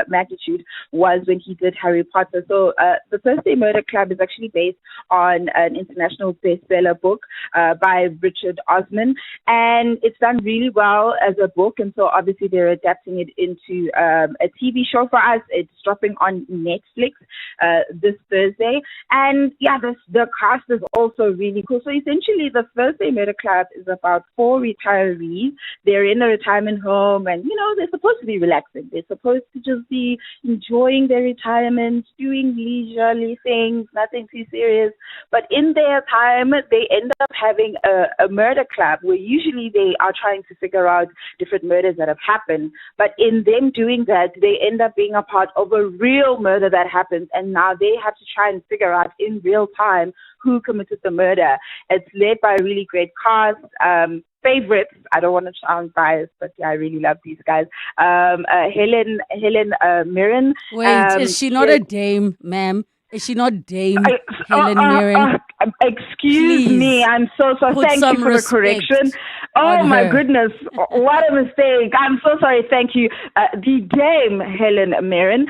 magnitude was when he did Harry Potter. So the Thursday Murder Club is actually based on an international bestseller book by Richard Osman, and it's done really well as a book, and so obviously they're adapting it into a TV show for us. It's dropping on Netflix this Thursday, and yeah, the cast is also really cool. So essentially the Thursday Murder Club is about 4 retirees. They're in a retirement home, and they're supposed to be relaxing. They're supposed to just be enjoying their retirement, doing leisurely things, nothing too serious. But in their time, they end up having a murder club where usually they are trying to figure out different murders that have happened. But in them doing that, they end up being a part of a real murder that happens, and now they have to try and figure out in real time who committed the murder. It's led by a really great cast. Favorites, I don't want to sound biased, but yeah, I really love these guys. Helen Mirren. Wait, is she not a dame, ma'am? Is she not Dame Helen Mirren? Excuse me, I'm so sorry. Thank you for the correction. Oh my goodness, what a mistake. I'm so sorry. Thank you. The Dame Helen Mirren,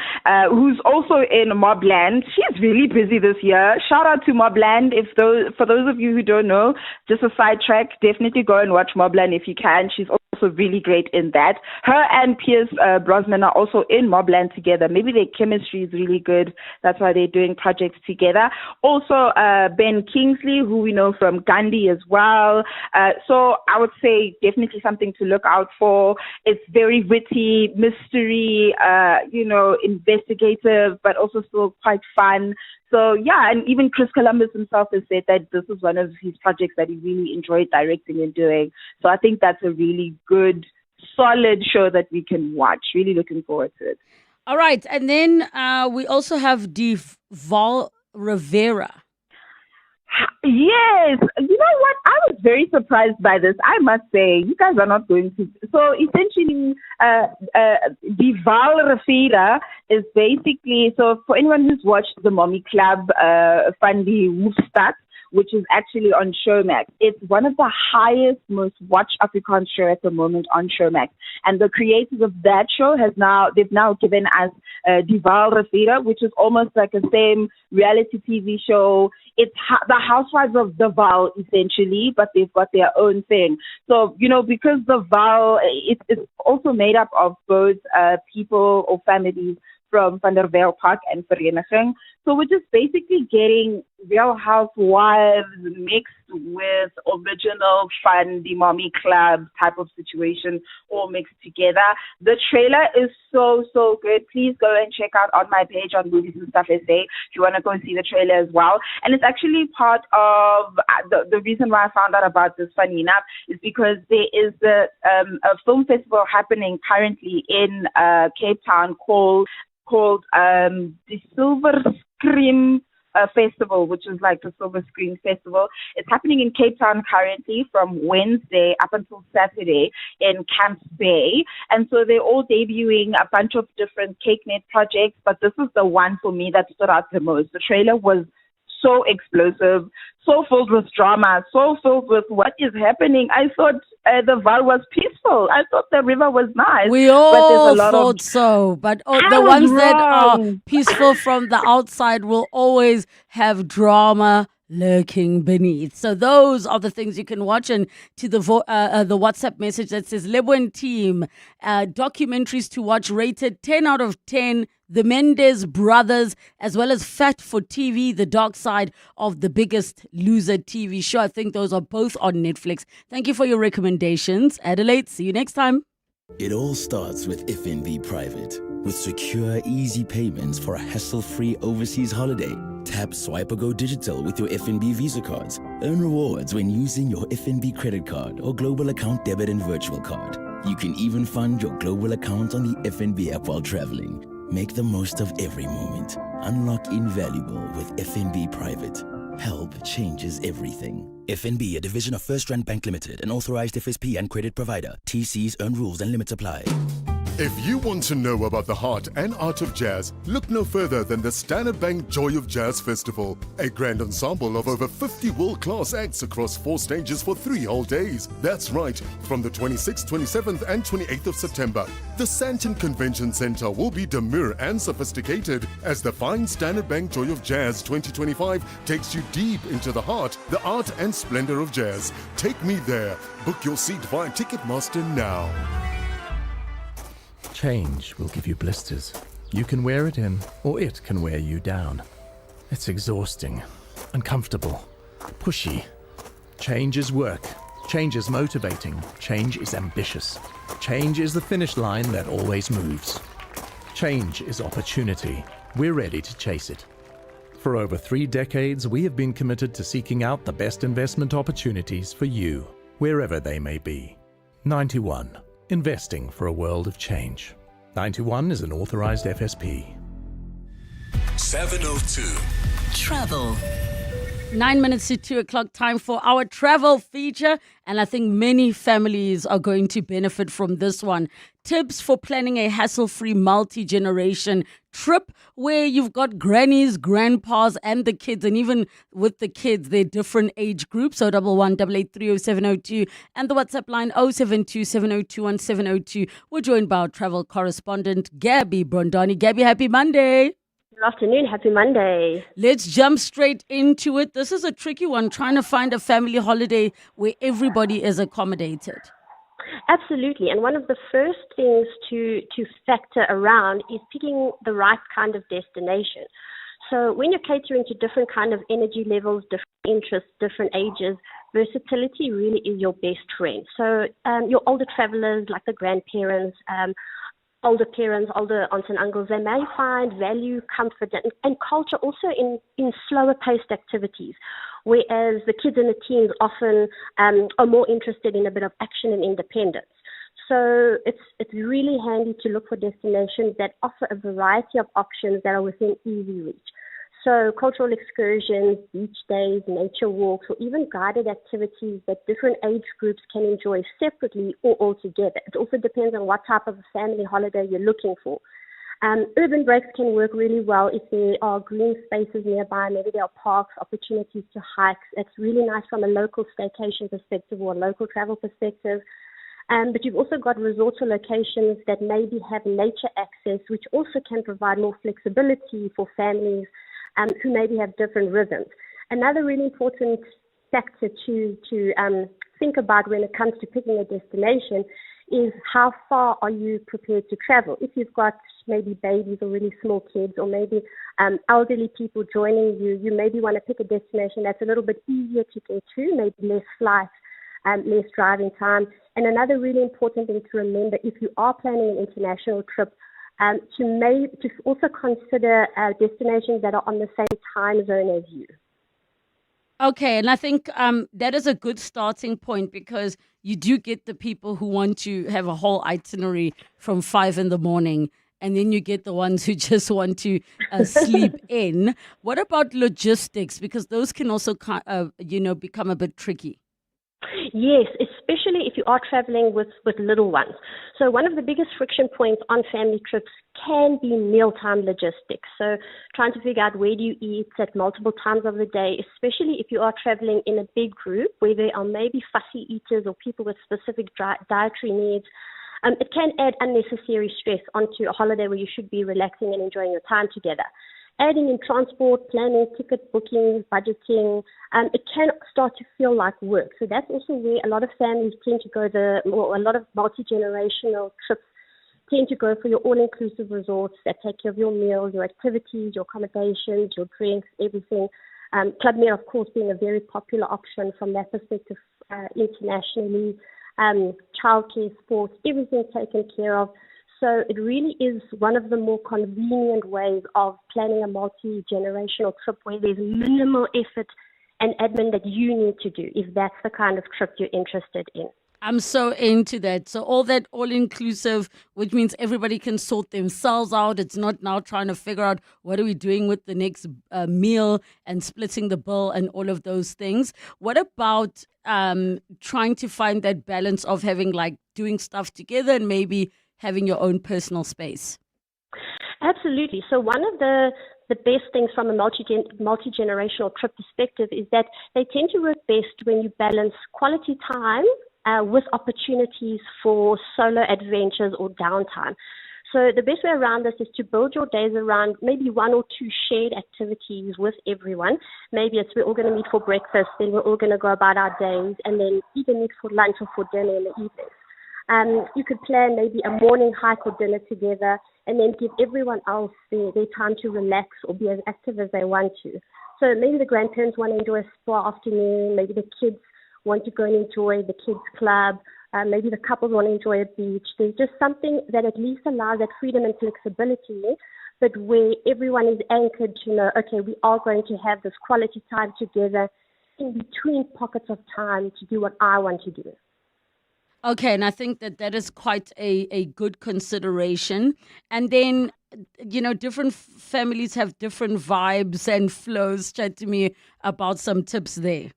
who's also in Mobland. She's really busy this year. Shout out to Mobland. For those of you who don't know, just a sidetrack, definitely go and watch Mobland if you can. She's also really great in that. Her and Pierce Brosnan are also in Mobland together. Maybe their chemistry is really good. That's why they're doing projects together. Also, Ben Kingsley, who we know from Gandhi as well. So I would say definitely something to look out for. It's very witty, mystery, investigative, but also still quite fun. So yeah, and even Chris Columbus himself has said that this is one of his projects that he really enjoyed directing and doing. So I think that's a really good, solid show that we can watch. Really looking forward to it. All right, and then we also have Val Rivera. Yes. You know what? I was very surprised by this. I must say, you guys are not going to. So essentially, Val Rivera is basically, so for anyone who's watched the Mommy Club, Fundy Woofstad, which is actually on Showmax. It's one of the highest, most watched Afrikaans show at the moment on Showmax. And the creators of that show they've now given us Val Rivera, which is almost like a same reality TV show. It's the Housewives of the Val, essentially, but they've got their own thing. So, because the Val, it's also made up of both people or families from Van der Veil Park and Vereniging. So we're just basically getting Real Housewives mixed with original fun, the Mommy Club type of situation all mixed together. The trailer is so good. Please go and check out on my page on Movies and Stuff SA if you want to go and see the trailer as well. And it's actually part of the reason why I found out about this, funny enough, is because there is a film festival happening currently in Cape Town called the Silver Scream Festival, which is like the Silver Screen Festival. It's happening in Cape Town currently from Wednesday up until Saturday in Camps Bay. And so they're all debuting a bunch of different CakeNet projects, but this is the one for me that stood out the most. The trailer was so explosive, so filled with drama, so filled with what is happening. I thought the Val was peaceful. I thought the river was nice. We all thought so, but the ones that are peaceful from the outside will always have drama lurking beneath. So those are the things you can watch. And to the WhatsApp message that says, Lebo and team, documentaries to watch rated 10 out of 10, The Mendes Brothers, as well as Fat for TV, The Dark Side of the Biggest Loser TV show. I think those are both on Netflix. Thank you for your recommendations. Adelaide, see you next time. It all starts with FNB Private. With secure, easy payments for a hassle-free overseas holiday. Tap, swipe, or go digital with your FNB Visa cards. Earn rewards when using your FNB credit card or global account debit and virtual card. You can even fund your global account on the FNB app while traveling. Make the most of every moment. Unlock invaluable with FNB Private. Help changes everything. FNB, a division of First Rand Bank Limited, an authorized FSP and credit provider. TCs, earn rules and limits apply. If you want to know about the heart and art of jazz, look no further than the Standard Bank Joy of Jazz Festival, a grand ensemble of over 50 world-class acts across 4 stages for 3 whole days. That's right, from the 26th, 27th and 28th of September. The Sandton Convention Center will be demure and sophisticated as the fine Standard Bank Joy of Jazz 2025 takes you deep into the heart, the art and splendor of jazz. Take me there. Book your seat via Ticketmaster now. Change will give you blisters. You can wear it in, or it can wear you down. It's exhausting, uncomfortable, pushy. Change is work. Change is motivating. Change is ambitious. Change is the finish line that always moves. Change is opportunity. We're ready to chase it. For over 3 decades, we have been committed to seeking out the best investment opportunities for you, wherever they may be. 91. Investing for a world of change. 91 is an authorized FSP. 702. Travel. 9 minutes to 2 o'clock, time for our travel feature. And I think many families are going to benefit from this one. Tips for planning a hassle-free multi-generation trip where you've got grannies, grandpas, and the kids. And even with the kids, they're different age groups. So 11-883-0702 and the WhatsApp line 072-702-1702. We're joined by our travel correspondent, Gabby Brondani. Gabby, happy Monday. Good afternoon. Happy Monday. Let's jump straight into it. This is a tricky one, trying to find a family holiday where everybody is accommodated. Absolutely. And one of the first things to factor around is picking the right kind of destination. So when you're catering to different kind of energy levels, different interests, different ages, versatility really is your best friend. So your older travelers, like the grandparents, older parents, older aunts and uncles, they may find value, comfort, and culture also in slower paced activities, whereas the kids and the teens often are more interested in a bit of action and independence. So it's really handy to look for destinations that offer a variety of options that are within easy reach. So cultural excursions, beach days, nature walks, or even guided activities that different age groups can enjoy separately or all together. It also depends on what type of family holiday you're looking for. Urban breaks can work really well if there are green spaces nearby. Maybe there are parks, opportunities to hike. It's really nice from a local staycation perspective or a local travel perspective. But you've also got resorts or locations that maybe have nature access, which also can provide more flexibility for families who maybe have different rhythms. Another really important factor to think about when it comes to picking a destination is how far are you prepared to travel. If you've got maybe babies or really small kids or maybe elderly people joining you, you maybe want to pick a destination that's a little bit easier to get to, maybe less flights, less driving time. And another really important thing to remember, if you are planning an international trip, to also consider destinations that are on the same time zone as you. Okay, and I think that is a good starting point because you do get the people who want to have a whole itinerary from 5 a.m, and then you get the ones who just want to sleep in. What about logistics? Because those can also, become a bit tricky. Yes, especially if you are traveling with little ones. So one of the biggest friction points on family trips can be mealtime logistics. So trying to figure out where do you eat at multiple times of the day, especially if you are traveling in a big group where there are maybe fussy eaters or people with specific dietary needs. It can add unnecessary stress onto a holiday where you should be relaxing and enjoying your time together. Adding in transport, planning, ticket bookings, budgeting, it can start to feel like work. So that's also where a lot of families tend to go, a lot of multi-generational trips tend to go for your all-inclusive resorts that take care of your meals, your activities, your accommodations, your drinks, everything. Club Med, of course, being a very popular option from that perspective internationally. Childcare, sports, everything taken care of. So it really is one of the more convenient ways of planning a multi-generational trip where there's minimal effort and admin that you need to do if that's the kind of trip you're interested in. I'm so into that. So all that all-inclusive, which means everybody can sort themselves out. It's not now trying to figure out what are we doing with the next meal and splitting the bill and all of those things. What about trying to find that balance of having like doing stuff together and maybe having your own personal space? Absolutely. So one of the best things from a multi-generational trip perspective is that they tend to work best when you balance quality time with opportunities for solo adventures or downtime. So the best way around this is to build your days around maybe one or two shared activities with everyone. Maybe it's we're all going to meet for breakfast, then we're all going to go about our days, and then either meet for lunch or for dinner in the evening. You could plan maybe a morning hike or dinner together, and then give everyone else their time to relax or be as active as they want to. So maybe the grandparents want to enjoy a spa afternoon, maybe the kids want to go and enjoy the kids club, maybe the couples want to enjoy a beach. There's just something that at least allows that freedom and flexibility, but where everyone is anchored to know, okay, we are going to have this quality time together in between pockets of time to do what I want to do. Okay, and I think that is quite a good consideration. And then, different families have different vibes and flows. Chat to me about some tips there.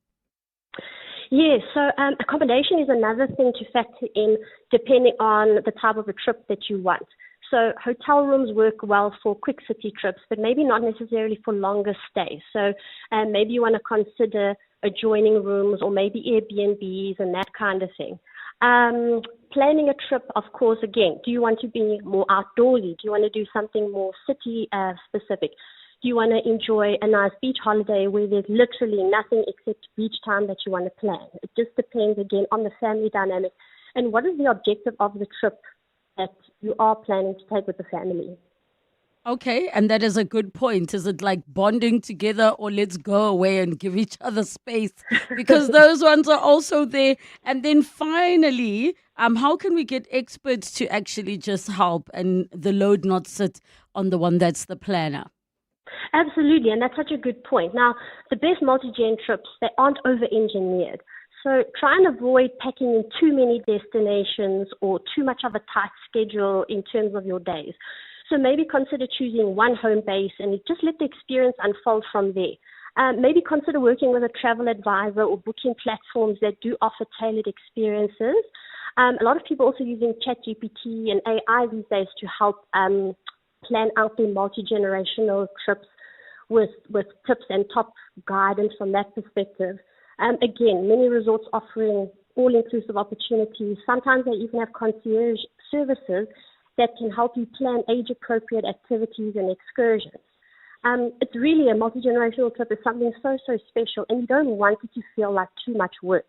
Yes, so accommodation is another thing to factor in depending on the type of a trip that you want. So hotel rooms work well for quick city trips, but maybe not necessarily for longer stays. So maybe you want to consider adjoining rooms or maybe Airbnbs and that kind of thing. Planning a trip, of course, again, do you want to be more outdoorsy? Do you want to do something more city specific? Do you want to enjoy a nice beach holiday where there's literally nothing except beach time that you want to plan? It just depends, again, on the family dynamic. And what is the objective of the trip that you are planning to take with the family? Okay, and that is a good point. Is it like bonding together, or let's go away and give each other space? Because those ones are also there. And then finally, how can we get experts to actually just help and the load not sit on the one that's the planner? Absolutely, and that's such a good point. Now, the best multi-gen trips, they aren't over-engineered. So try and avoid packing in too many destinations or too much of a tight schedule in terms of your days. So maybe consider choosing one home base and just let the experience unfold from there. Maybe consider working with a travel advisor or booking platforms that do offer tailored experiences. A lot of people also using ChatGPT and AI these days to help plan out their multi-generational trips with tips and top guidance from that perspective. Again, many resorts offering all-inclusive opportunities. Sometimes they even have concierge services that can help you plan age-appropriate activities and excursions. It's really a multi-generational trip is something so special, and you don't want it to feel like too much work.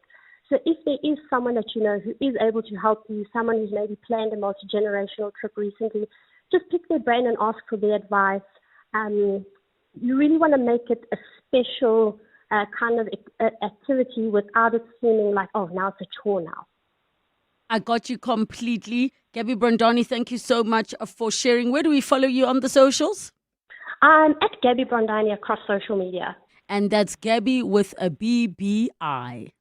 So if there is someone that you know who is able to help you, someone who's maybe planned a multi-generational trip recently, just pick their brain and ask for their advice. You really want to make it a special kind of activity without it seeming like, oh, now it's a chore now. I got you completely. Gabby Brondani, thank you so much for sharing. Where do we follow you on the socials? At Gabby Brondani across social media. And that's Gabby with a BBI.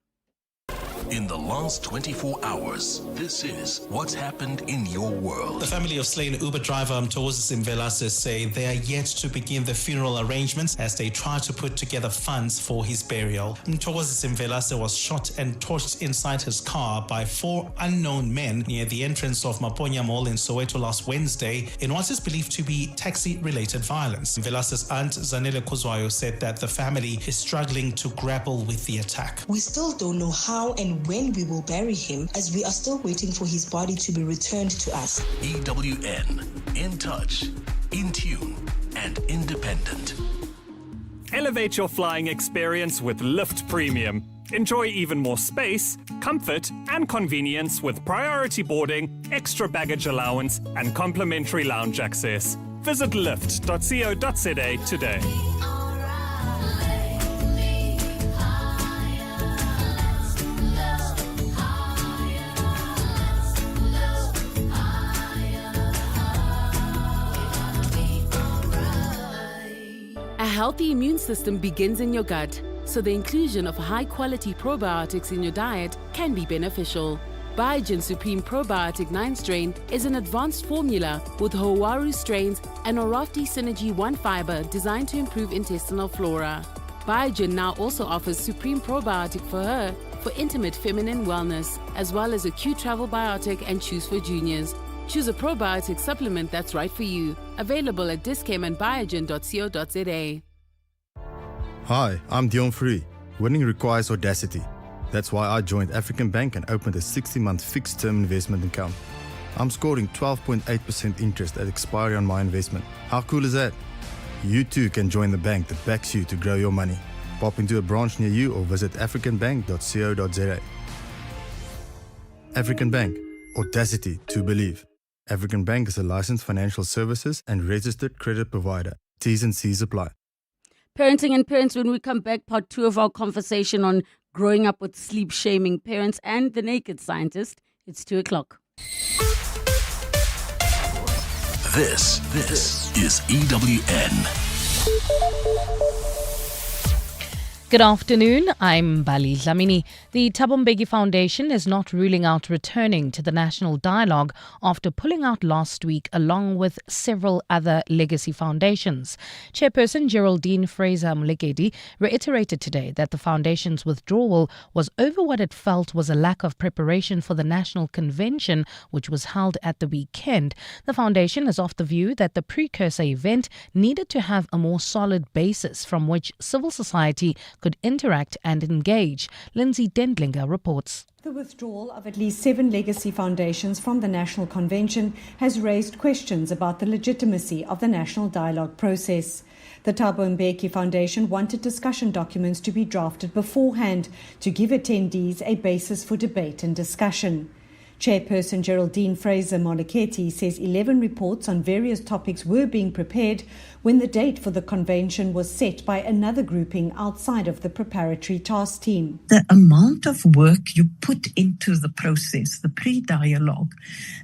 In the last 24 hours, this is what's happened in your world. The family of slain Uber driver Mthokozisi Mvelase say they are yet to begin the funeral arrangements as they try to put together funds for his burial. Mthokozisi Mvelase was shot and torched inside his car by 4 unknown men near the entrance of Maponya Mall in Soweto last Wednesday in what is believed to be taxi-related violence. Mvelase's aunt Zanele Kuzwayo said that the family is struggling to grapple with the attack. We still don't know how and when we will bury him, as we are still waiting for his body to be returned to us. EWN, in touch, in tune, and independent. Elevate your flying experience with Lyft Premium. Enjoy even more space, comfort, and convenience with priority boarding, extra baggage allowance, and complimentary lounge access. Visit lyft.co.za today. A healthy immune system begins in your gut, so the inclusion of high-quality probiotics in your diet can be beneficial. Biogen Supreme Probiotic 9 strain is an advanced formula with Howaru strains and Orafti Synergy 1 fiber designed to improve intestinal flora. Biogen now also offers Supreme Probiotic for her for intimate feminine wellness, as well as acute travel biotic and Choose for Juniors. Choose a probiotic supplement that's right for you. Available at Dischem and biogen.co.za. Hi, I'm Dion Free. Winning requires audacity. That's why I joined African Bank and opened a 60-month fixed-term investment account. I'm scoring 12.8% interest at expiry on my investment. How cool is that? You too can join the bank that backs you to grow your money. Pop into a branch near you or visit africanbank.co.za. African Bank. Audacity to believe. African Bank is a licensed financial services and registered credit provider. T's and C's apply. Parenting and parents, when we come back, part 2 of our conversation on growing up with sleep-shaming parents and the naked scientist. It's 2 o'clock. This is EWN. Good afternoon, I'm Bali Dlamini. The Thabo Mbeki Foundation is not ruling out returning to the national dialogue after pulling out last week along with several other legacy foundations. Chairperson Geraldine Fraser-Moleketi reiterated today that the foundation's withdrawal was over what it felt was a lack of preparation for the national convention, which was held at the weekend. The foundation is of the view that the precursor event needed to have a more solid basis from which civil society could interact and engage. Lindsay Dendlinger reports. The withdrawal of at least 7 legacy foundations from the National Convention has raised questions about the legitimacy of the national dialogue process. The Thabo Mbeki Foundation wanted discussion documents to be drafted beforehand to give attendees a basis for debate and discussion. Chairperson Geraldine Fraser-Moleketi says 11 reports on various topics were being prepared when the date for the convention was set by another grouping outside of the preparatory task team. The amount of work you put into the process, the pre-dialogue,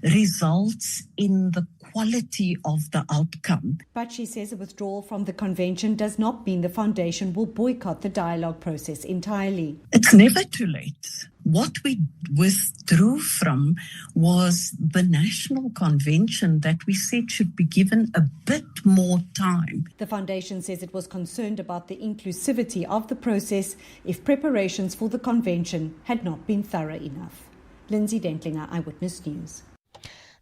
results in the quality of the outcome. But she says a withdrawal from the convention does not mean the foundation will boycott the dialogue process entirely. It's never too late. What we withdrew from was the national convention that we said should be given a bit more time. The foundation says it was concerned about the inclusivity of the process if preparations for the convention had not been thorough enough. Lindsay Dentlinger, Eyewitness News.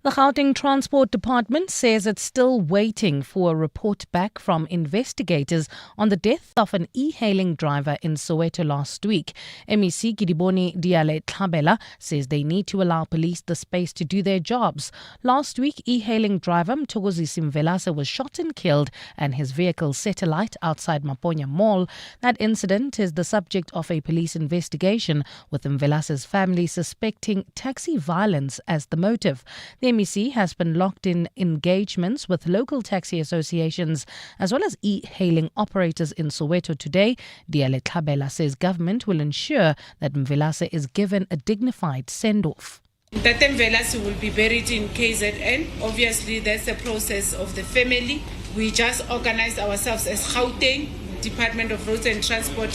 The Gauteng Transport Department says it's still waiting for a report back from investigators on the death of an e-hailing driver in Soweto last week. MEC Gidiboni Diale-Tlhabela says they need to allow police the space to do their jobs. Last week, e-hailing driver Mthokozi Simvelase was shot and killed and his vehicle set alight outside Maponya Mall. That incident is the subject of a police investigation, with Mvelase's family suspecting taxi violence as the motive. The MEC has been locked in engagements with local taxi associations as well as e-hailing operators in Soweto today. Diale-Tlhabela says government will ensure that Mvelase is given a dignified send-off. That Mvelase will be buried in KZN. Obviously, that's the process of the family. We just organized ourselves as Gauteng, Department of Roads and Transport,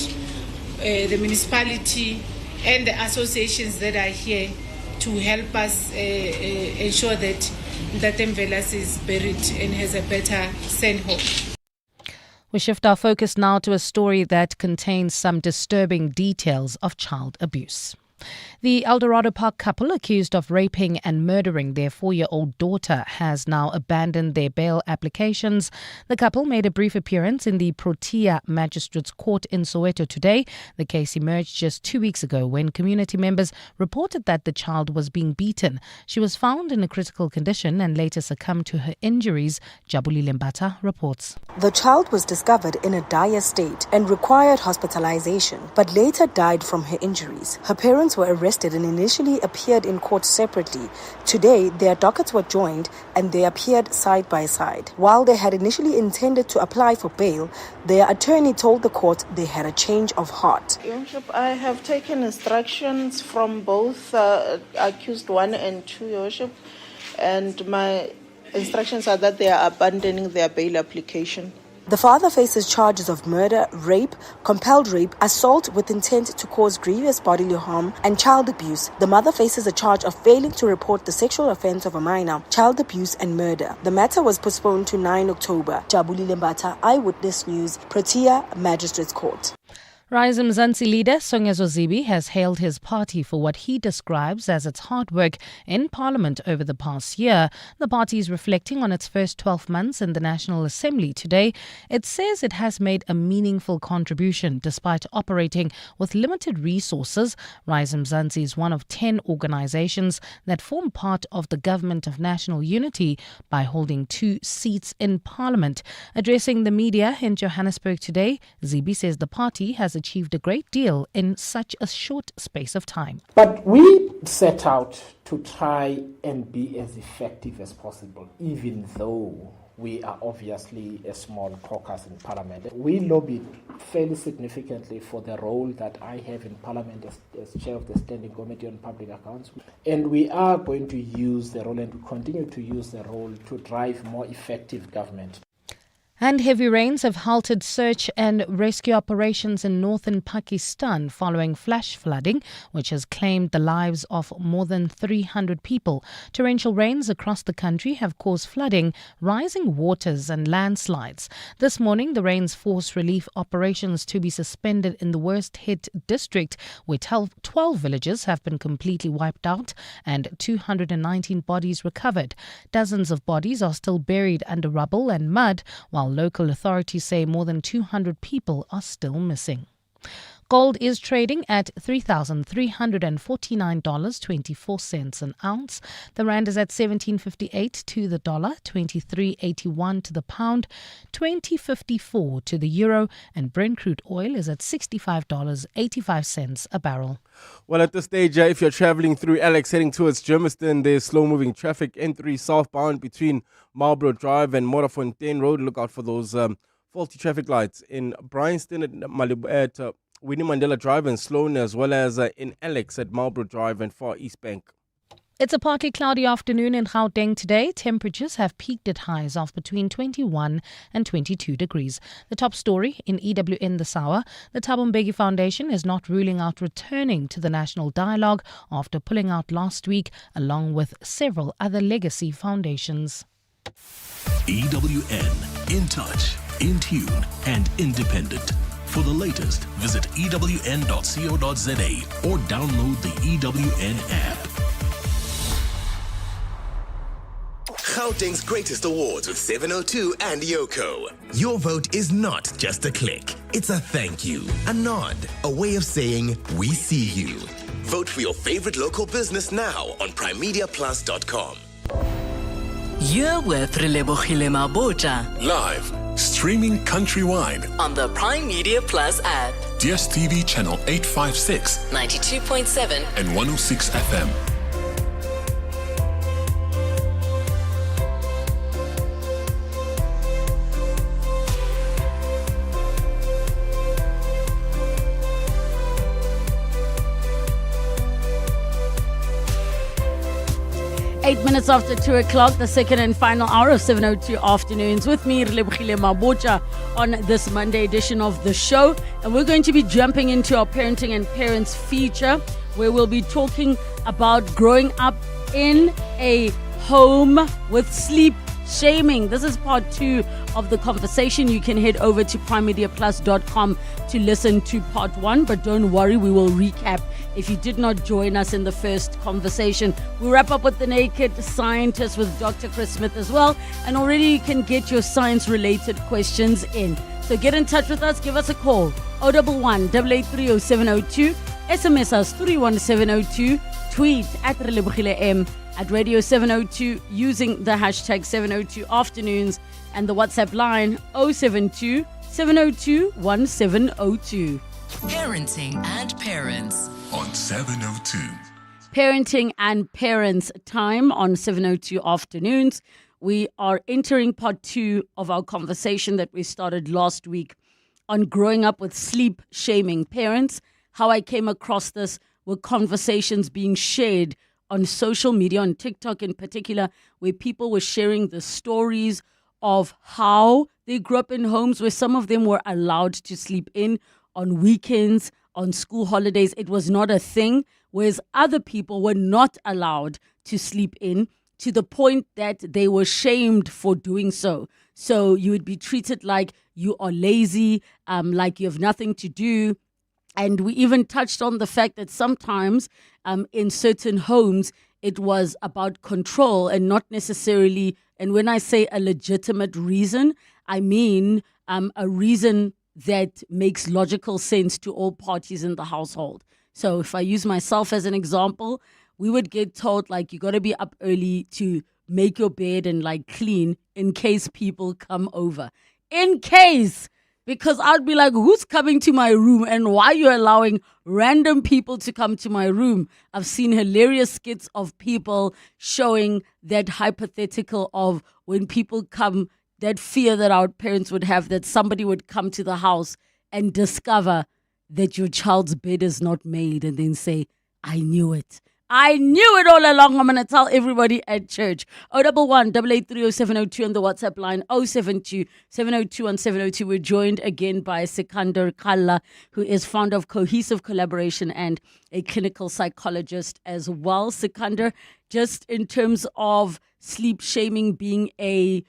the municipality and the associations that are here to help us ensure that Mvelase is buried and has a better send-off. We shift our focus now to a story that contains some disturbing details of child abuse. The Eldorado Park couple accused of raping and murdering their 4-year-old daughter has now abandoned their bail applications. The couple made a brief appearance in the Protea Magistrates Court in Soweto today. The case emerged just 2 weeks ago when community members reported that the child was being beaten. She was found in a critical condition and later succumbed to her injuries. Jabulile Mbata reports. The child was discovered in a dire state and required hospitalization, but later died from her injuries. Her parents were arrested and initially appeared in court separately. Today, their dockets were joined and they appeared side by side. While they had initially intended to apply for bail, their attorney told the court they had a change of heart. Your Worship, I have taken instructions from both accused 1 and 2, Your Worship, and my instructions are that they are abandoning their bail application. The father faces charges of murder, rape, compelled rape, assault with intent to cause grievous bodily harm, and child abuse. The mother faces a charge of failing to report the sexual offense of a minor, child abuse and murder. The matter was postponed to 9 October. Jabulile Mbata, Eyewitness News, Protea Magistrates Court. Rise Mzansi leader Songezo Zibi has hailed his party for what he describes as its hard work in Parliament over the past year. The party is reflecting on its first 12 months in the National Assembly today. It says it has made a meaningful contribution despite operating with limited resources. Rise Mzansi is one of 10 organizations that form part of the Government of National Unity by holding 2 seats in Parliament. Addressing the media in Johannesburg today, Zibi says the party has achieved a great deal in such a short space of time. But we set out to try and be as effective as possible, even though we are obviously a small caucus in Parliament. We lobbied fairly significantly for the role that I have in Parliament as chair of the Standing Committee on Public Accounts. And we are going to use the role and we continue to use the role to drive more effective government. And heavy rains have halted search and rescue operations in northern Pakistan following flash flooding, which has claimed the lives of more than 300 people. Torrential rains across the country have caused flooding, rising waters and landslides. This morning, the rains forced relief operations to be suspended in the worst-hit district, where 12 villages have been completely wiped out and 219 bodies recovered. Dozens of bodies are still buried under rubble and mud, while local authorities say more than 200 people are still missing. Gold is trading at $3,349.24 an ounce. The rand is at 17.58 to the dollar, 23.81 to the pound, 20.54 to the euro, and Brent crude oil is at $65.85 a barrel. Well, at this stage, if you're traveling through Alex heading towards Germiston, there's slow-moving traffic N3 southbound between Marlborough Drive and Morafontaine Road. Look out for those faulty traffic lights in Bryanston at Winnie Mandela Drive and Sloane, as well as in Alex at Marlborough Drive and Far East Bank. It's a partly cloudy afternoon in Gauteng today. Temperatures have peaked at highs of between 21 and 22 degrees. The top story in EWN this hour, the Thabo Mbeki Foundation is not ruling out returning to the national dialogue after pulling out last week, along with several other legacy foundations. EWN, in touch, in tune and independent. For the latest, visit ewn.co.za or download the EWN app. Gauteng's greatest awards with 702 and Yoko. Your vote is not just a click. It's a thank you, a nod, a way of saying we see you. Vote for your favorite local business now on primemediaplus.com. You're with Relebogile Mabotja. Live, streaming countrywide on the Prime Media Plus app. DSTV channel 856, 92.7 and 106 FM. Eight minutes after 2 o'clock, the second and final hour of 702 Afternoons with me, Relebogile Mabotja, on this Monday edition of the show. And we're going to be jumping into our parenting and parents feature, where we'll be talking about growing up in a home with sleep shaming. This is part 2 of the conversation. You can head over to primemediaplus.com to listen to part 1, but don't worry, we will recap if you did not join us in the first conversation. We wrap up with the Naked Scientist with Dr. Chris Smith as well, and already you can get your science-related questions in. So get in touch with us, give us a call, 011-883-0702, SMS us 31702, tweet at RelebogileM, at Radio 702 using the hashtag 702 Afternoons, and the WhatsApp line 072 702 1702. Parenting and Parents on 702. Parenting and Parents time on 702 Afternoons. We are entering part 2 of our conversation that we started last week on growing up with sleep shaming parents. How I came across this were conversations being shared on social media, on TikTok in particular, where people were sharing the stories of how they grew up in homes where some of them were allowed to sleep in on weekends, on school holidays. It was not a thing, whereas other people were not allowed to sleep in, to the point that they were shamed for doing so. So you would be treated like you are lazy, like you have nothing to do. And we even touched on the fact that sometimes in certain homes, it was about control and not necessarily, and when I say a legitimate reason, I mean a reason that makes logical sense to all parties in the household. So if I use myself as an example, we would get told, like, you got to be up early to make your bed and like clean in case people come over. In case, because I'd be like, who's coming to my room and why are you allowing random people to come to my room? I've seen hilarious skits of people showing that hypothetical of when people come, that fear that our parents would have that somebody would come to the house and discover that your child's bed is not made and then say, I knew it. I knew it all along. I'm going to tell everybody at church. 011 883 0702 on the WhatsApp line 072 702 on 702. We're joined again by Sikandar Kalla, who is founder of Cohesive Collaboration and a clinical psychologist as well. Sikandar, just in terms of sleep shaming being a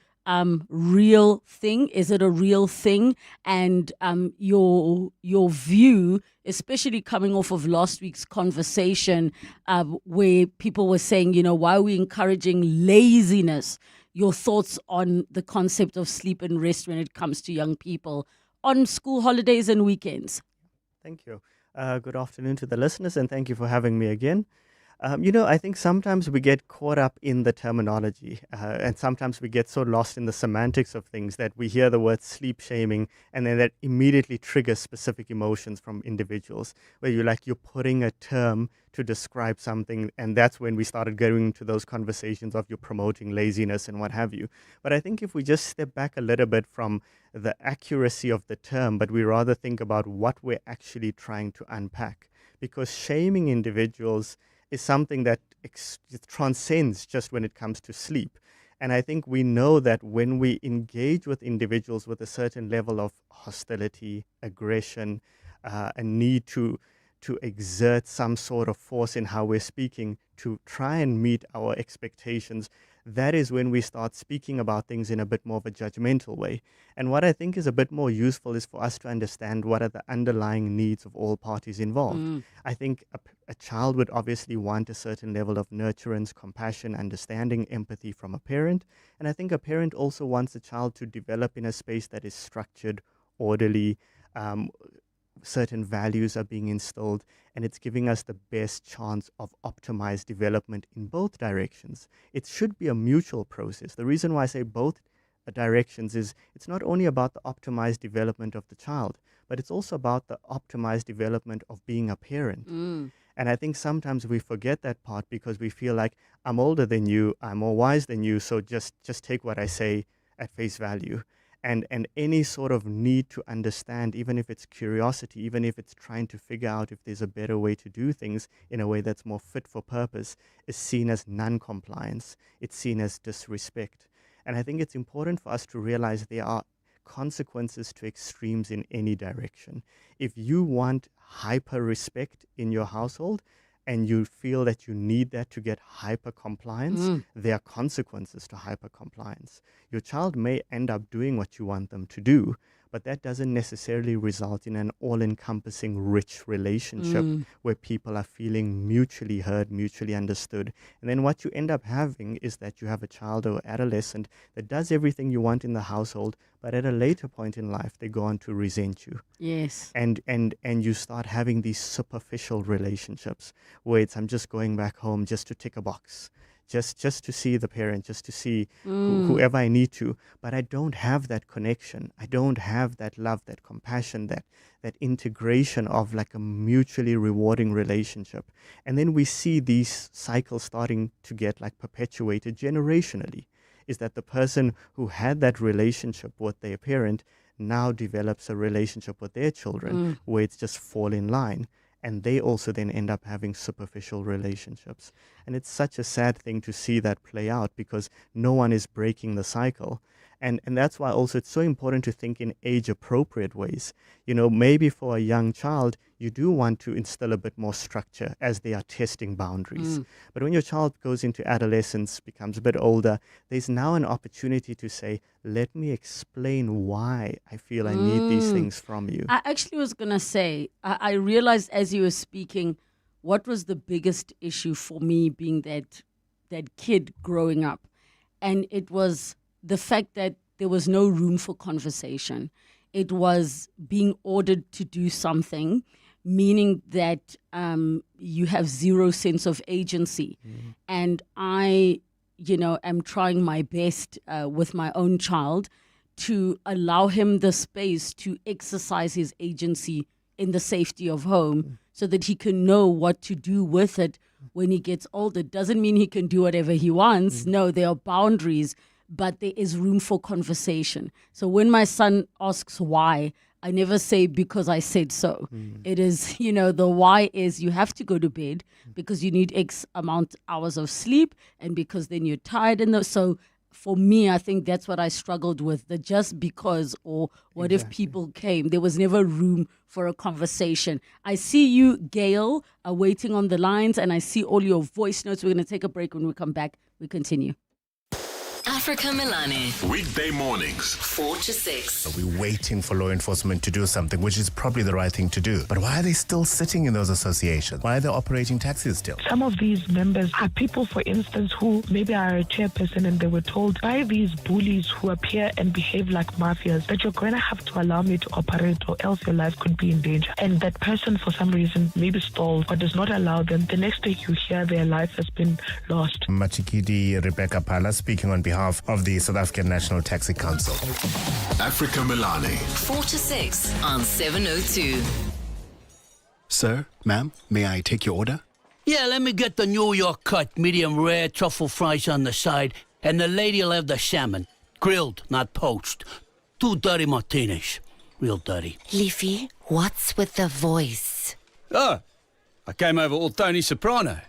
real thing, is it a real thing? And your view, especially coming off of last week's conversation where people were saying, you know, why are we encouraging laziness? Your thoughts on the concept of sleep and rest when it comes to young people on school holidays and weekends? Thank you. Good afternoon to the listeners, and thank you for having me again. I think sometimes we get caught up in the terminology and sometimes we get so lost in the semantics of things that we hear the word sleep shaming and then that immediately triggers specific emotions from individuals where you're putting a term to describe something, and that's when we started going into those conversations of you're promoting laziness and what have you. But I think if we just step back a little bit from the accuracy of the term, but we rather think about what we're actually trying to unpack, because shaming individuals is something that transcends just when it comes to sleep. And I think we know that when we engage with individuals with a certain level of hostility, aggression, a need to exert some sort of force in how we're speaking to try and meet our expectations, that is when we start speaking about things in a bit more of a judgmental way. And what I think is a bit more useful is for us to understand what are the underlying needs of all parties involved. I think a child would obviously want a certain level of nurturance, compassion, understanding, empathy from a parent. And I think a parent also wants a child to develop in a space that is structured, orderly, certain values are being instilled, and it's giving us the best chance of optimized development in both directions. It should be a mutual process. The reason why I say both directions is it's not only about the optimized development of the child, but it's also about the optimized development of being a parent. And I think sometimes we forget that part because we feel like I'm older than you, I'm more wise than you, so just take what I say at face value. And any sort of need to understand, even if it's curiosity, even if it's trying to figure out if there's a better way to do things in a way that's more fit for purpose, is seen as non-compliance. It's seen as disrespect. And I think it's important for us to realize there are consequences to extremes in any direction. If you want hyper respect in your household, and you feel that you need that to get hyper-compliance, there are consequences to hyper-compliance. Your child may end up doing what you want them to do, but that doesn't necessarily result in an all-encompassing rich relationship where people are feeling mutually heard, mutually understood. And then what you end up having is that you have a child or adolescent that does everything you want in the household, but at a later point in life, they go on to resent you. Yes. And you start having these superficial relationships where it's, I'm just going back home just to tick a box. Just to see the parent, just to see whoever I need to. But I don't have that connection. I don't have that love, that compassion, that integration of like a mutually rewarding relationship. And then we see these cycles starting to get like perpetuated generationally. Is that the person who had that relationship with their parent now develops a relationship with their children where it's just fall in line. And they also then end up having superficial relationships. And it's such a sad thing to see that play out because no one is breaking the cycle. And that's why also it's so important to think in age-appropriate ways. Maybe for a young child, you do want to instill a bit more structure as they are testing boundaries. But when your child goes into adolescence, becomes a bit older, there's now an opportunity to say, let me explain why I feel I need these things from you. I actually was going to say, I realized as you were speaking, what was the biggest issue for me being that kid growing up. And it was the fact that there was no room for conversation. It was being ordered to do something, meaning that you have zero sense of agency. And I, am trying my best with my own child to allow him the space to exercise his agency in the safety of home so that he can know what to do with it when he gets older. Doesn't mean he can do whatever he wants. No, there are boundaries, but there is room for conversation. So when my son asks why, I never say because I said so. It is, the why is you have to go to bed because you need X amount hours of sleep and because then you're tired. So for me, I think that's what I struggled with, the just because or what if people came. There was never room for a conversation. I see you, Gail, are waiting on the lines, and I see all your voice notes. We're going to take a break. When we come back, we continue. Africa Milani. Weekday mornings, 4 to 6. We're waiting for law enforcement to do something, which is probably the right thing to do. But why are they still sitting in those associations? Why are they operating taxis still? Some of these members are people, for instance, who maybe are a chairperson and they were told by these bullies who appear and behave like mafias that you're going to have to allow me to operate or else your life could be in danger. And that person, for some reason, maybe stalls or does not allow them. The next day you hear their life has been lost. Machikidi Rebecca Pala speaking on behalf of the South African National Taxi Council. Africa Milani. 4 to 6 on 702. Sir, ma'am, may I take your order? Yeah, let me get the New York cut, medium rare, truffle fries on the side, and the lady'll have the salmon. Grilled, not poached. 2 dirty martinis. Real dirty. Leafy, what's with the voice? Oh, I came over all Tony Soprano.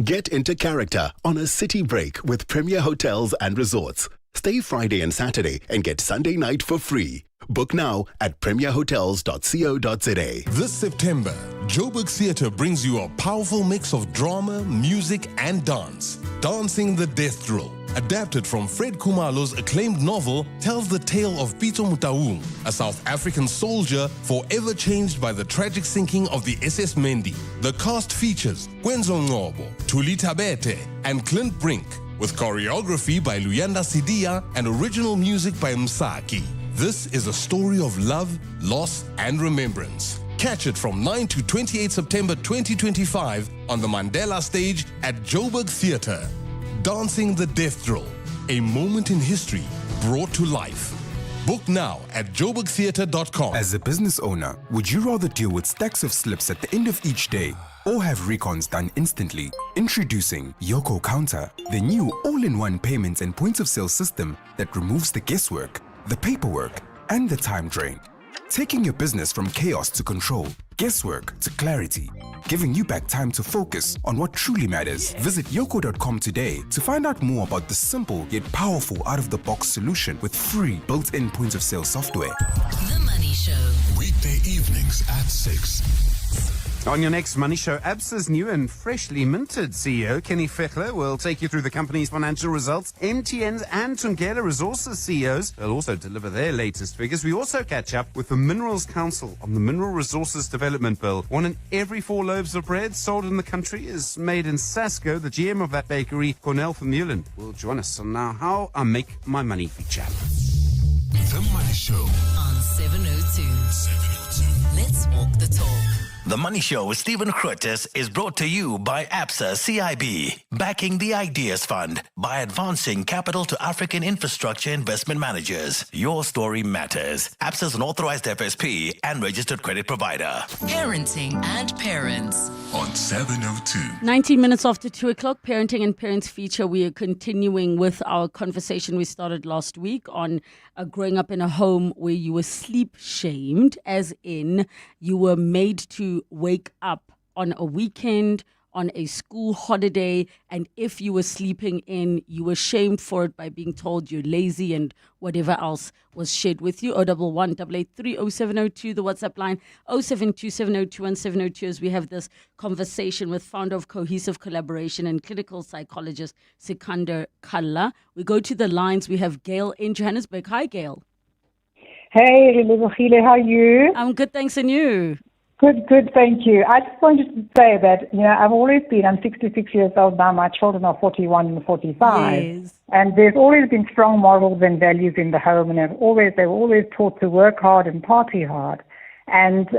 Get into character on a city break with Premier Hotels and Resorts. Stay Friday and Saturday and get Sunday night for free. Book now at premierhotels.co.za. This September, Joburg Theatre brings you a powerful mix of drama, music, and dance. Dancing the Death Drill, adapted from Fred Khumalo's acclaimed novel, tells the tale of Pito Mutaung, a South African soldier forever changed by the tragic sinking of the SS Mendi. The cast features Kwenzo Ngobo, Tuli Tabete, and Clint Brink, with choreography by Luyanda Sidia and original music by Msaki. This is a story of love, loss, and remembrance. Catch it from 9 to 28 September 2025 on the Mandela stage at Joburg Theatre. Dancing the Death Drill, a moment in history brought to life. Book now at joburgtheatre.com. As a business owner, would you rather deal with stacks of slips at the end of each day or have recons done instantly? Introducing Yoko Counter, the new all-in-one payments and points of sale system that removes the guesswork, the paperwork, and the time drain. Taking your business from chaos to control, guesswork to clarity, giving you back time to focus on what truly matters. Visit yoko.com today to find out more about the simple yet powerful out-of-the-box solution with free built-in point of sale software. The Money Show. Weekday evenings at 6. On your next Money Show, ABSA's new and freshly minted CEO, Kenny Fechler, will take you through the company's financial results. MTN's and Tungela Resources CEOs will also deliver their latest figures. We also catch up with the Minerals Council on the Mineral Resources Development Bill. 1 in every 4 loaves of bread sold in the country is made in Sasco. The GM of that bakery, Cornel Vermeulen, will join us on now How I Make My Money feature. The Money Show on 702. Let's walk the talk. The Money Show with Stephen Curtis is brought to you by ABSA CIB, backing the Ideas Fund by advancing capital to African infrastructure investment managers. Your story matters. ABSA is an authorized FSP and registered credit provider. Parenting and Parents on 702. 19 minutes after 2 o'clock, Parenting and Parents feature. We are continuing with our conversation we started last week on growing up in a home where you were sleep shamed, as in you were made to wake up on a weekend on a school holiday, and if you were sleeping in, you were shamed for it by being told you're lazy and whatever else was shared with you. 011 883 0702, the WhatsApp line 0727021702, as we have this conversation with founder of Cohesive Collaboration and clinical psychologist Sikander Kalla. We go to the lines. We have Gail in Johannesburg. Hi, Gail. Hey, Relebogile, how are you? I'm good, thanks, and you? Good, thank you. I just wanted to say that, I'm 66 years old now, my children are 41 and 45. Yes. And there's always been strong morals and values in the home, and they were always taught to work hard and party hard. And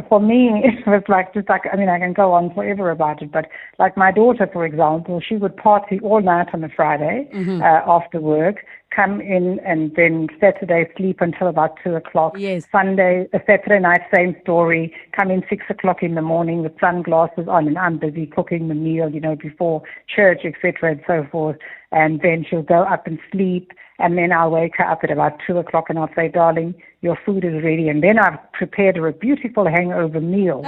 for me, it was I can go on forever about it, but like my daughter, for example, she would party all night on a Friday after work, come in, and then Saturday sleep until about 2 o'clock. Yes. Saturday night, same story, come in 6 o'clock in the morning with sunglasses on, and I'm busy cooking the meal, before church, etc., and so forth. And then she'll go up and sleep, and then I'll wake her up at about 2 o'clock, and I'll say, darling, your food is ready. And then I've prepared her a beautiful hangover meal.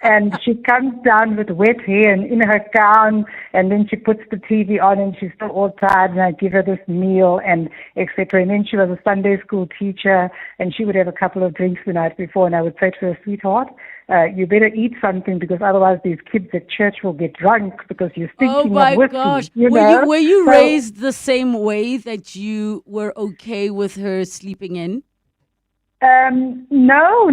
And she comes down with wet hair and in her gown, and then she puts the TV on, and she's still all tired, and I give her this meal, and etc. And then she was a Sunday school teacher, and she would have a couple of drinks the night before, and I would say to her, sweetheart, you better eat something, because otherwise these kids at church will get drunk because you're thinking of whiskey. Oh my gosh. Were you raised the same way, that you were okay with her sleeping in? No.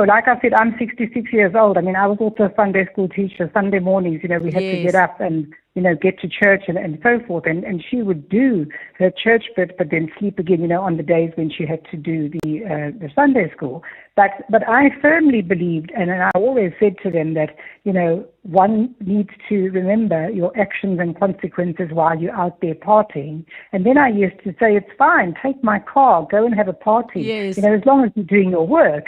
Like I said, I'm 66 years old. I mean, I was also a Sunday school teacher. Sunday mornings, we had to get up and, get to church and so forth. And she would do her church bit, but then sleep again, on the days when she had to do the Sunday school. But I firmly believed, and I always said to them that, one needs to remember your actions and consequences while you're out there partying. And then I used to say, it's fine, take my car, go and have a party, yes. As long as you're doing your work.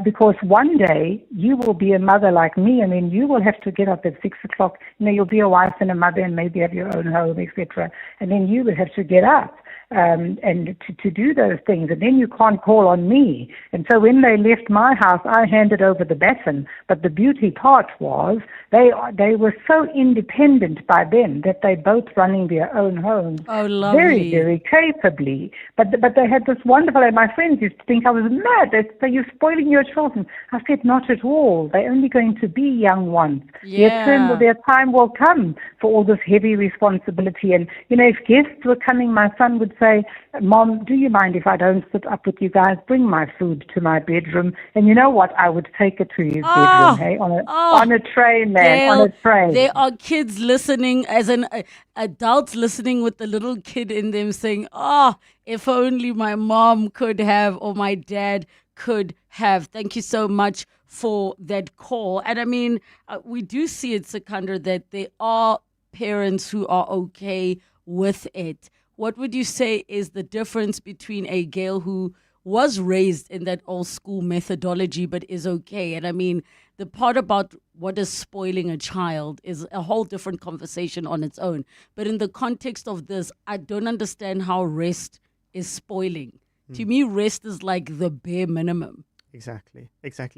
Because one day you will be a mother like me, and then you will have to get up at 6 o'clock. You'll be a wife and a mother and maybe have your own home, etc. And then you will have to get up. And to do those things, and then you can't call on me. And so when they left my house, I handed over the baton. But the beauty part was they were so independent by then that they both running their own homes, very, very capably. But they had this wonderful. And my friends used to think I was mad. They say, you're spoiling your children. I said, not at all. They're only going to be young ones. Yeah. Their time will come for all this heavy responsibility. And if guests were coming, my son would say, Mom, do you mind if I don't sit up with you guys? Bring my food to my bedroom. And you know what? I would take it to his bedroom, hey, on a tray, man, Gail, on a tray. There are kids listening, as an adults listening with the little kid in them saying, if only my mom could have, or my dad could have. Thank you so much for that call. And I mean, we do see it, Sikander, that there are parents who are okay with it. What would you say is the difference between a Gail who was raised in that old school methodology but is okay? And I mean, the part about what is spoiling a child is a whole different conversation on its own. But in the context of this, I don't understand how rest is spoiling. To me, rest is like the bare minimum. Exactly.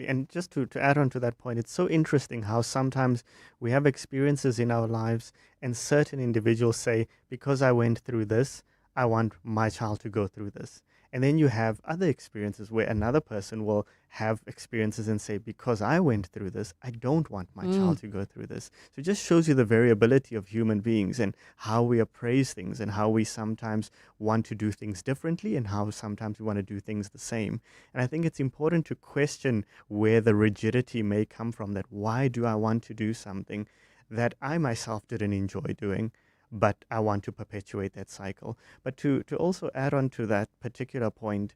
And just to add on to that point, it's so interesting how sometimes we have experiences in our lives and certain individuals say, because I went through this, I want my child to go through this. And then you have other experiences where another person will have experiences and say, because I went through this, I don't want my child to go through this. So it just shows you the variability of human beings and how we appraise things and how we sometimes want to do things differently and how sometimes we want to do things the same. And I think it's important to question where the rigidity may come from, that why do I want to do something that I myself didn't enjoy doing, but I want to perpetuate that cycle. But to also add on to that particular point,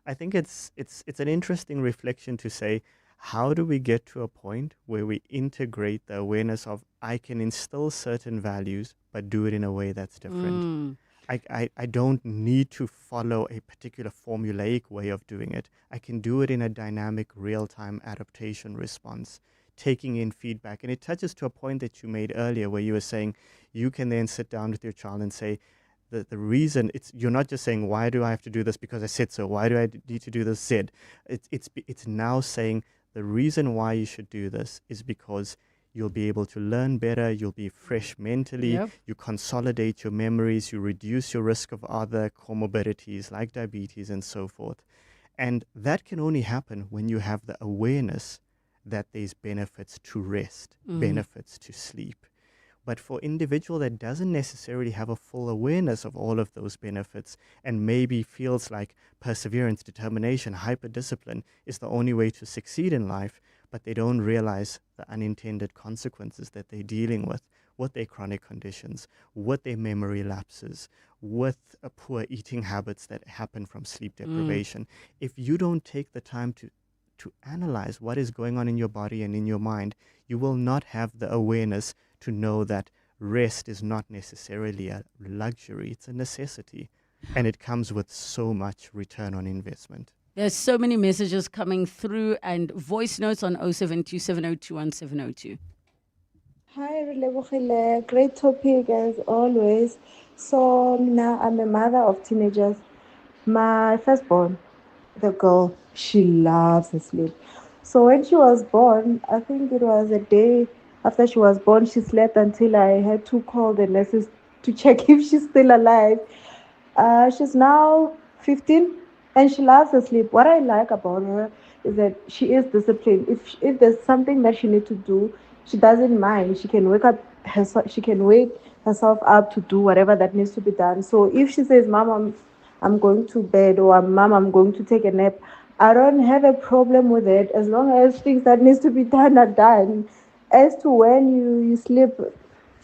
I think it's an interesting reflection to say, how do we get to a point where we integrate the awareness of I can instill certain values, but do it in a way that's different. I don't need to follow a particular formulaic way of doing it. I can do it in a dynamic, real-time adaptation response, taking in feedback. And it touches to a point that you made earlier where you were saying you can then sit down with your child and say, the reason, you're not just saying, why do I have to do this because I said so? Why do I need to do this? It's now saying The reason why you should do this is because you'll be able to learn better, you'll be fresh mentally, Yep. you consolidate your memories, you reduce your risk of other comorbidities like diabetes and so forth. And that can only happen when you have the awareness that there's benefits to rest, benefits to sleep. But for individual that doesn't necessarily have a full awareness of all of those benefits and maybe feels like perseverance, determination, hyper-discipline is the only way to succeed in life, but they don't realize the unintended consequences that they're dealing with their chronic conditions, with their memory lapses, with poor eating habits that happen from sleep deprivation. If you don't take the time to analyze what is going on in your body and in your mind, you will not have the awareness to know that rest is not necessarily a luxury, it's a necessity. And it comes with so much return on investment. There's so many messages coming through and voice notes on 0727021 Hi, Relebogile. Great topic as always. So now I'm a mother of teenagers. My firstborn, the girl, she loves to sleep. So when she was born, I think it was a day after she was born, she slept until I had to call the nurses to check if she's still alive. She's now 15 and she loves to sleep. What I like about her is that she is disciplined. If there's something that she needs to do, she doesn't mind. She can wake up herself. She can wake herself up to do whatever that needs to be done. So if she says, "Mom, I'm going to bed," or "Mom, I'm going to take a nap," I don't have a problem with it as long as things that needs to be done are done. As to when you sleep,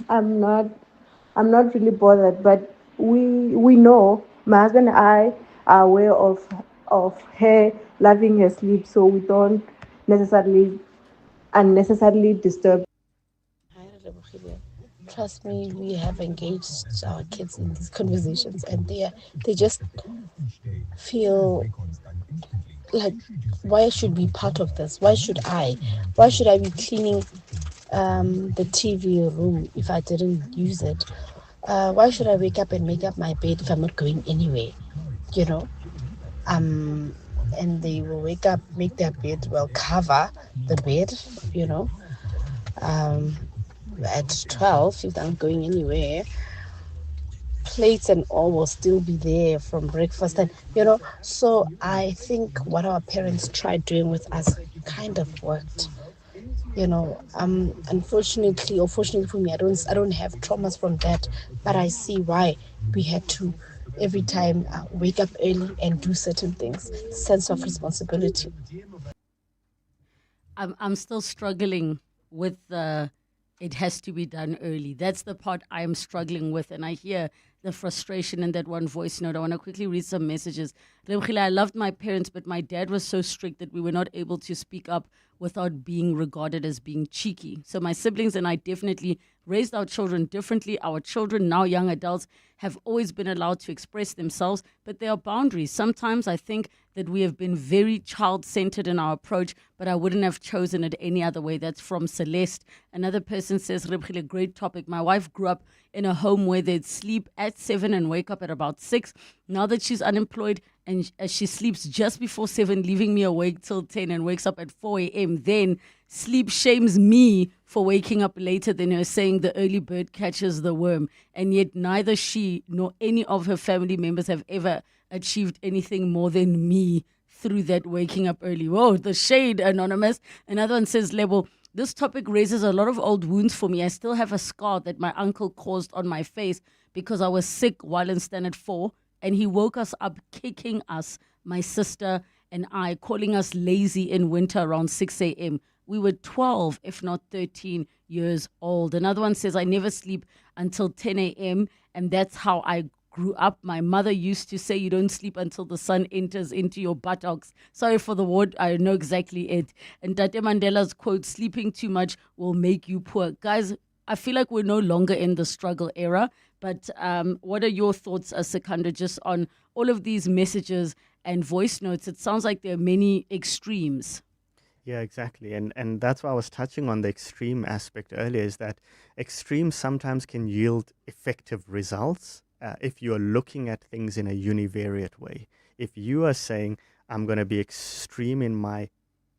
I'm not I'm not really bothered, but we know my husband and I are aware of her loving her sleep, so we don't necessarily unnecessarily disturb. Hi, Relebogile. Trust me, we have engaged our kids in these conversations, and they just feel like, why I should be part of this? Why should I? Why should I be cleaning the TV room if I didn't use it? Why should I wake up and make up my bed if I'm not going anywhere? You know, and they will wake up, make their bed, well, cover the bed, you know, at 12 if I'm going anywhere. Plates and all will still be there from breakfast, and so I think what our parents tried doing with us kind of worked. Unfortunately or fortunately for me, I don't have traumas from that, but I see why we had to every time wake up early and do certain things. Sense of responsibility. I'm still struggling with the it has to be done early. That's the part I am struggling with, and I hear the frustration in that one voice note. I want to quickly read some messages. Relebogile, I loved my parents, but my dad was so strict that we were not able to speak up without being regarded as being cheeky. So my siblings and I definitely raised our children differently. Our children, now young adults, have always been allowed to express themselves, but there are boundaries. Sometimes I think that we have been very child-centered in our approach, but I wouldn't have chosen it any other way. That's from Celeste. Another person says, Relebogile, great topic. My wife grew up in a home where they'd sleep at 7 and wake up at about 6. Now that she's unemployed and she sleeps just before 7, leaving me awake till 10 and wakes up at 4 a.m., then sleep shames me for waking up later than her, saying the early bird catches the worm. And yet neither she nor any of her family members have ever achieved anything more than me through that waking up early. Whoa, the shade, Anonymous. Another one says, Lebo, this topic raises a lot of old wounds for me. I still have a scar that my uncle caused on my face because I was sick while in standard 4, and he woke us up kicking us, my sister and I, calling us lazy in winter around 6 a.m. We were 12, if not 13 years old. Another one says, I never sleep until 10 a.m., and that's how I grew up. My mother used to say you don't sleep until the sun enters into your buttocks. Sorry for the word, I know exactly it. And Tate Mandela's quote, sleeping too much will make you poor. Guys, I feel like we're no longer in the struggle era, but what are your thoughts, Sekanda, just on all of these messages and voice notes? It sounds like there are many extremes. Yeah, exactly. And that's why I was touching on the extreme aspect earlier, is that extremes sometimes can yield effective results if you are looking at things in a univariate way. If you are saying, I'm going to be extreme in my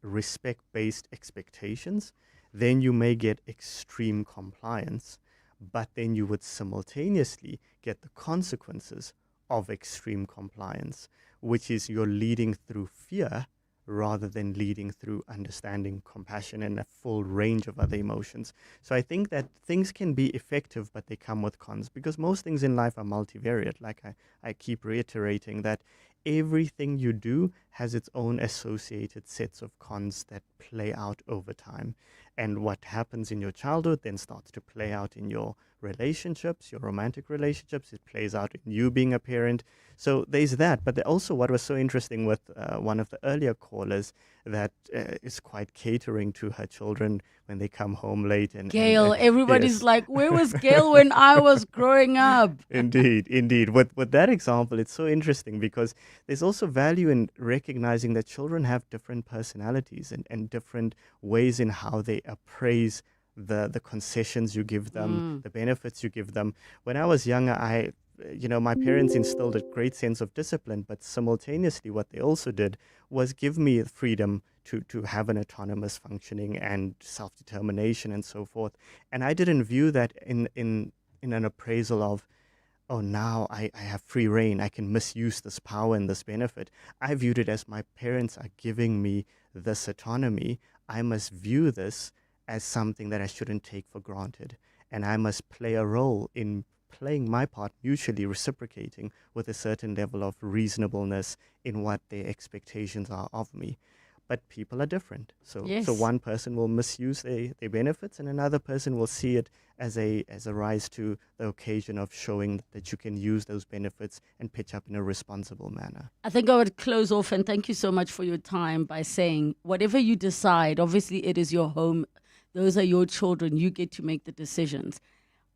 respect-based expectations, then you may get extreme compliance, but then you would simultaneously get the consequences of extreme compliance, which is you're leading through fear rather than leading through understanding, compassion, and a full range of other emotions. So I think that things can be effective, but they come with cons, because most things in life are multivariate. Like I keep reiterating that everything you do has its own associated sets of cons that play out over time. And what happens in your childhood then starts to play out in your relationships, your romantic relationships. It plays out in you being a parent. So there's that. But also what was so interesting with one of the earlier callers that is quite catering to her children when they come home late. And Gail, everybody's yes. like, where was Gail when I was growing up? Indeed. With that example, it's so interesting because there's also value in recognizing that children have different personalities and different ways in how they appraise the concessions you give them, the benefits you give them. When I was younger, my parents instilled a great sense of discipline, but simultaneously what they also did was give me freedom to have an autonomous functioning and self-determination and so forth. And I didn't view that in an appraisal of, oh, now I have free reign, I can misuse this power and this benefit. I viewed it as my parents are giving me this autonomy. I must view this as something that I shouldn't take for granted. And I must play a role in playing my part, mutually reciprocating with a certain level of reasonableness in what their expectations are of me. But people are different. So one person will misuse their benefits, and another person will see it as a rise to the occasion of showing that you can use those benefits and pitch up in a responsible manner. I think I would close off, and thank you so much for your time, by saying whatever you decide, obviously it is your home. Those are your children. You get to make the decisions.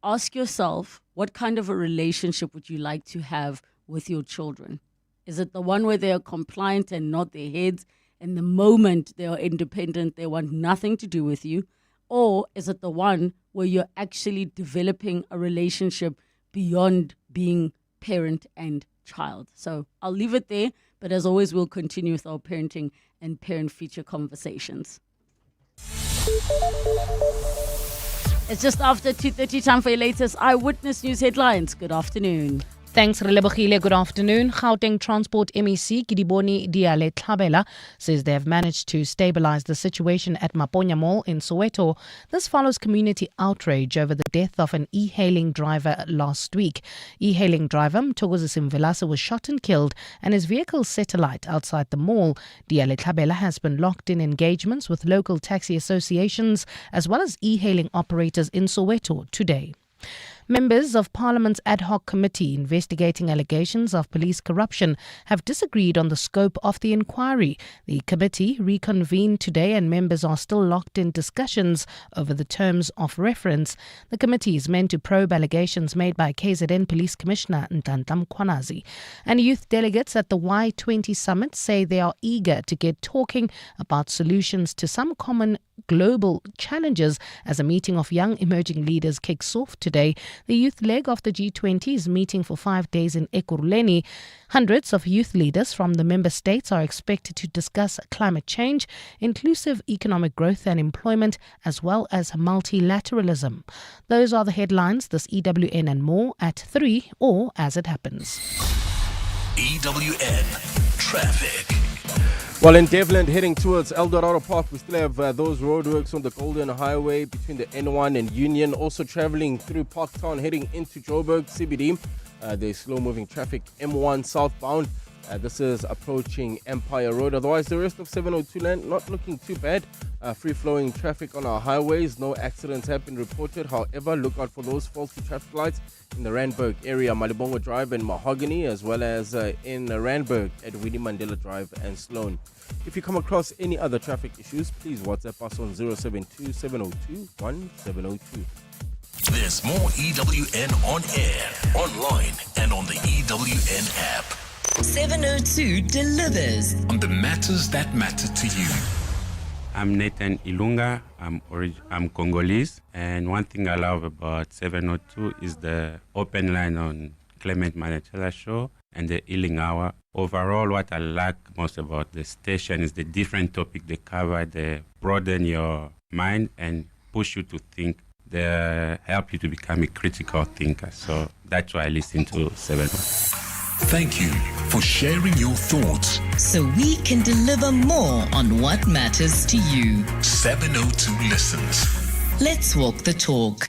Ask yourself, what kind of a relationship would you like to have with your children? Is it the one where they are compliant and nod their heads, and the moment they are independent, they want nothing to do with you? Or is it the one where you're actually developing a relationship beyond being parent and child? So I'll leave it there, but as always, we'll continue with our parenting and parent future conversations. It's just after 2:30, time for your latest Eyewitness News headlines. Good afternoon. Thanks, Relebogile. Good afternoon. Gauteng Transport MEC Kidiboni Diale-Tlhabela says they have managed to stabilize the situation at Mabotja Mall in Soweto. This follows community outrage over the death of an e-hailing driver last week. E-hailing driver Mthokozi Simvelase was shot and killed, and his vehicle set alight outside the mall. Diale-Tlhabela has been locked in engagements with local taxi associations as well as e-hailing operators in Soweto today. Members of Parliament's ad hoc committee investigating allegations of police corruption have disagreed on the scope of the inquiry. The committee reconvened today and members are still locked in discussions over the terms of reference. The committee is meant to probe allegations made by KZN Police Commissioner Ntantla Mkhwanazi. And youth delegates at the Y20 summit say they are eager to get talking about solutions to some common global challenges as a meeting of young emerging leaders kicks off today. The youth leg of the G20 is meeting for 5 days in Ekurhuleni. Hundreds of youth leaders from the member states are expected to discuss climate change, inclusive economic growth and employment, as well as multilateralism. Those are the headlines this EWN and more at 3 or as it happens. EWN Traffic. Well, in Devland, heading towards Eldorado Park, we still have those roadworks on the Golden Highway between the N1 and Union. Also traveling through Parktown, heading into Joburg CBD. There's slow-moving traffic, M1 southbound. This is approaching Empire Road. Otherwise, the rest of 702 land not looking too bad. Free-flowing traffic on our highways. No accidents have been reported. However, look out for those faulty traffic lights in the Randburg area, Malibongo Drive and Mahogany, as well as in Randburg at Winnie Mandela Drive and Sloan. If you come across any other traffic issues, please WhatsApp us on 072 702 1702. There's more EWN on air, online, and on the EWN app. 702 delivers on the matters that matter to you. I'm Nathan Ilunga. I'm Congolese, and one thing I love about 702 is the open line on Clement Manachela show. and the healing hour. Overall, what I like most about the station is the different topic they cover. They broaden your mind and push you to think. They help you to become a critical thinker. So that's why I listen to 702. Thank you for sharing your thoughts. So we can deliver more on what matters to you. 702 listens. Let's walk the talk.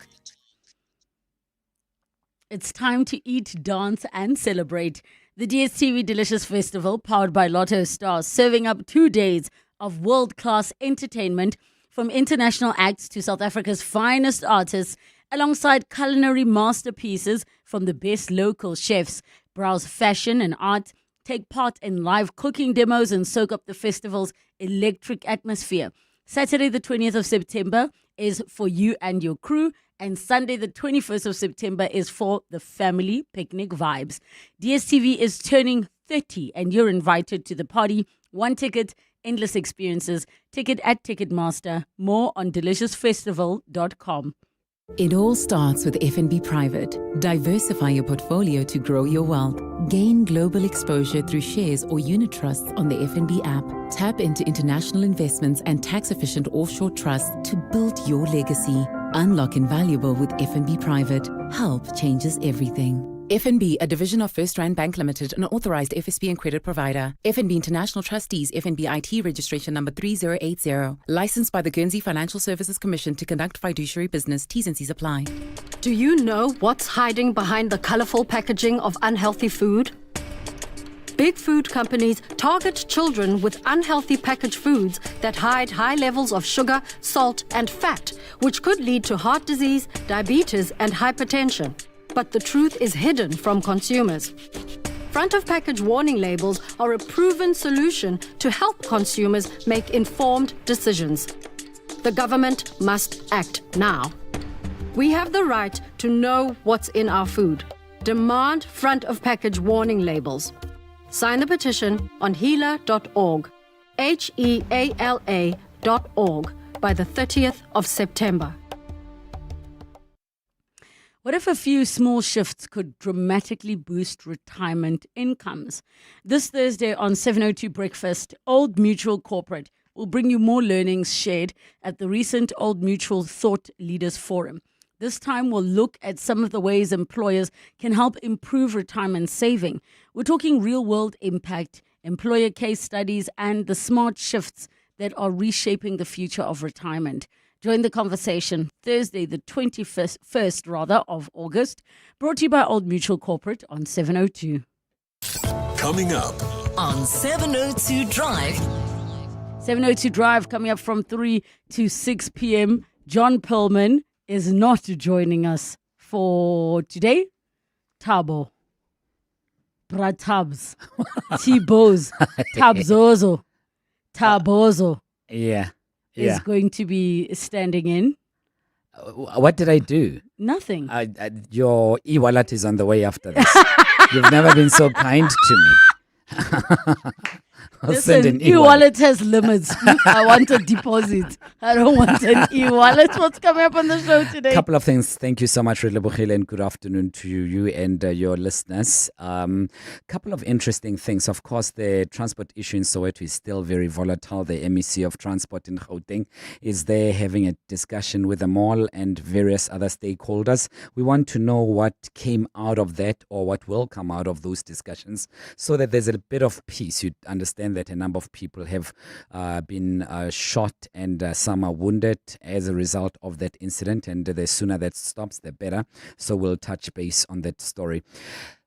It's time to eat, dance, and celebrate. The DSTV Delicious Festival, powered by Lotto Stars, serving up 2 days of world-class entertainment from international acts to South Africa's finest artists, alongside culinary masterpieces from the best local chefs. Browse fashion and art, take part in live cooking demos, and soak up the festival's electric atmosphere. Saturday, the 20th of September, is for you and your crew, and Sunday, the 21st of September, is for the family picnic vibes. DSTV is turning 30, and you're invited to the party. One ticket, endless experiences. Ticket at Ticketmaster. More on deliciousfestival.com. It all starts with FNB Private. Diversify your portfolio to grow your wealth. Gain global exposure through shares or unit trusts on the FNB app. Tap into international investments and tax-efficient offshore trusts to build your legacy. Unlock invaluable with FNB Private. Help changes everything. FNB, a division of First Rand Bank Limited, an authorized FSB and credit provider. FNB International Trustees, FNB IT registration number 3080. Licensed by the Guernsey Financial Services Commission to conduct fiduciary business. T's and C's apply. Do you know what's hiding behind the colorful packaging of unhealthy food? Big food companies target children with unhealthy packaged foods that hide high levels of sugar, salt, and fat, which could lead to heart disease, diabetes, and hypertension. But the truth is hidden from consumers. Front of package warning labels are a proven solution to help consumers make informed decisions. The government must act now. We have the right to know what's in our food. Demand front of package warning labels. Sign the petition on heala.org, HEALA.org, by the 30th of September. What if a few small shifts could dramatically boost retirement incomes? This Thursday on 702 Breakfast, Old Mutual Corporate will bring you more learnings shared at the recent Old Mutual Thought Leaders Forum. This time we'll look at some of the ways employers can help improve retirement saving. We're talking real-world impact, employer case studies, and the smart shifts that are reshaping the future of retirement. Join the conversation Thursday, the 21st of August, brought to you by Old Mutual Corporate on 702. Coming up on 702 Drive. 702 Drive coming up from 3 to 6 p.m. John Perlman is not joining us for today. Tabo. Bratabs. Tibos. Tabzozo. Tabozo. Yeah. Is going to be standing in. What did I do? Nothing. Your e-wallet is on the way after this. You've never been so kind to me. Listen, e-wallet has limits. I want a deposit. I don't want an e-wallet. What's coming up on the show today? Couple of things. Thank you so much, Relebogile, and good afternoon to you and your listeners. Couple of interesting things. Of course, the transport issue in Soweto is still very volatile. The MEC of Transport in Gauteng is there having a discussion with the mall and various other stakeholders. We want to know what came out of that or what will come out of those discussions so that there's a bit of peace. You understand that a number of people have been shot and some are wounded as a result of that incident, and the sooner that stops, the better. So we'll touch base on that story.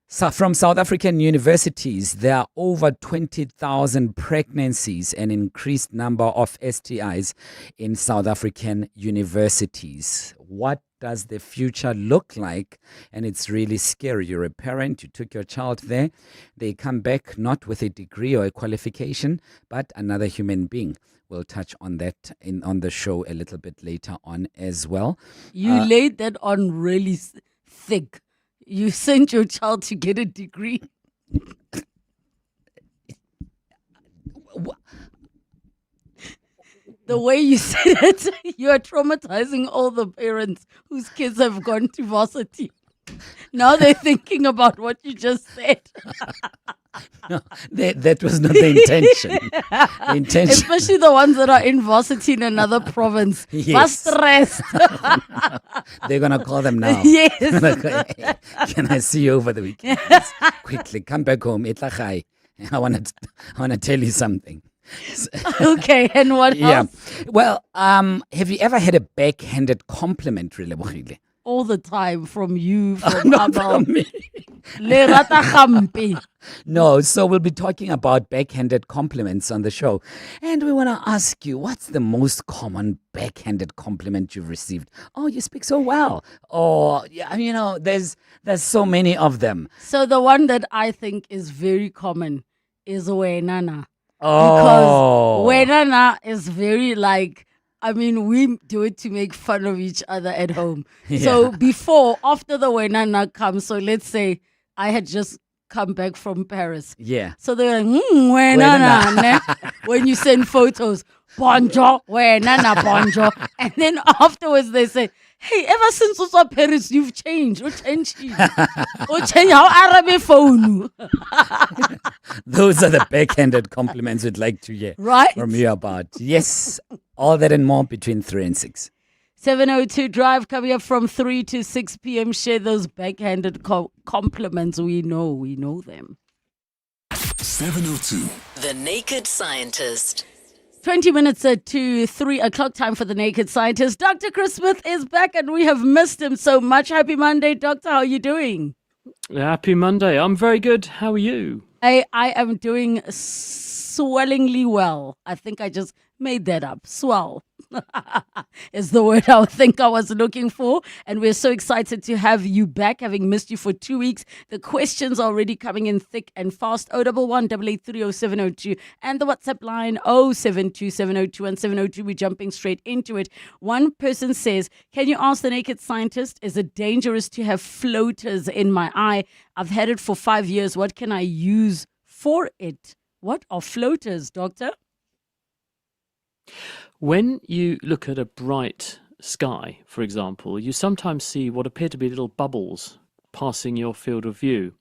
So from South African universities, there are over 20,000 pregnancies, an increased number of STIs in South African universities. What does the future look like? And it's really scary. You're a parent, you took your child there, they come back not with a degree or a qualification, but another human being. We'll touch on that on the show a little bit later on as well. You laid that on really thick. You sent your child to get a degree. The way you said it, you are traumatizing all the parents whose kids have gone to varsity. Now they're thinking about what you just said. No, that was not the intention. The intention. Especially the ones that are in varsity in another province. Yes. Stressed. They're going to call them now. Yes. Can I see you over the weekend? Please? Quickly, come back home. I want to tell you something. Okay, and what else? Well, have you ever had a backhanded compliment, Relebogile? All the time from you, from Not Abel. from me. Le rata gampe. No, so we'll be talking about backhanded compliments on the show. And we want to ask you, what's the most common backhanded compliment you've received? Oh, you speak so well. Or, there's so many of them. So the one that I think is very common is wenana. Oh. Because wenana is very we do it to make fun of each other at home. Yeah. So after the wenana comes, so let's say I had just come back from Paris. Yeah. So they're like, wenana. Ne? When you send photos, bonjour, wenana, bonjour. And then afterwards they say, hey, ever since you saw Paris, you've changed. Or change how Arabic phone. Those are the backhanded compliments we'd like to hear from you about. Yes, all that and more between 3 and 6. 702 Drive coming up from 3 to 6 p.m. Share those backhanded compliments. We know them. 702. The Naked Scientist. 20 minutes to 3 o'clock, time for the Naked Scientist. Dr. Chris Smith is back and we have missed him so much. Happy Monday, Doctor. How are you doing? Happy Monday. I'm very good. How are you? I am doing swellingly well. I think I just made that up. Swell is the word I think I was looking for. And we're so excited to have you back, having missed you for 2 weeks. The questions are already coming in thick and fast. 011 883 0702 and the WhatsApp line 072 702 and 702. We're jumping straight into it. One person says, can you ask the Naked Scientist, is it dangerous to have floaters in my eye? I've had it for 5 years. What can I use for it? What are floaters, doctor? When you look at a bright sky, for example, you sometimes see what appear to be little bubbles passing your field of view,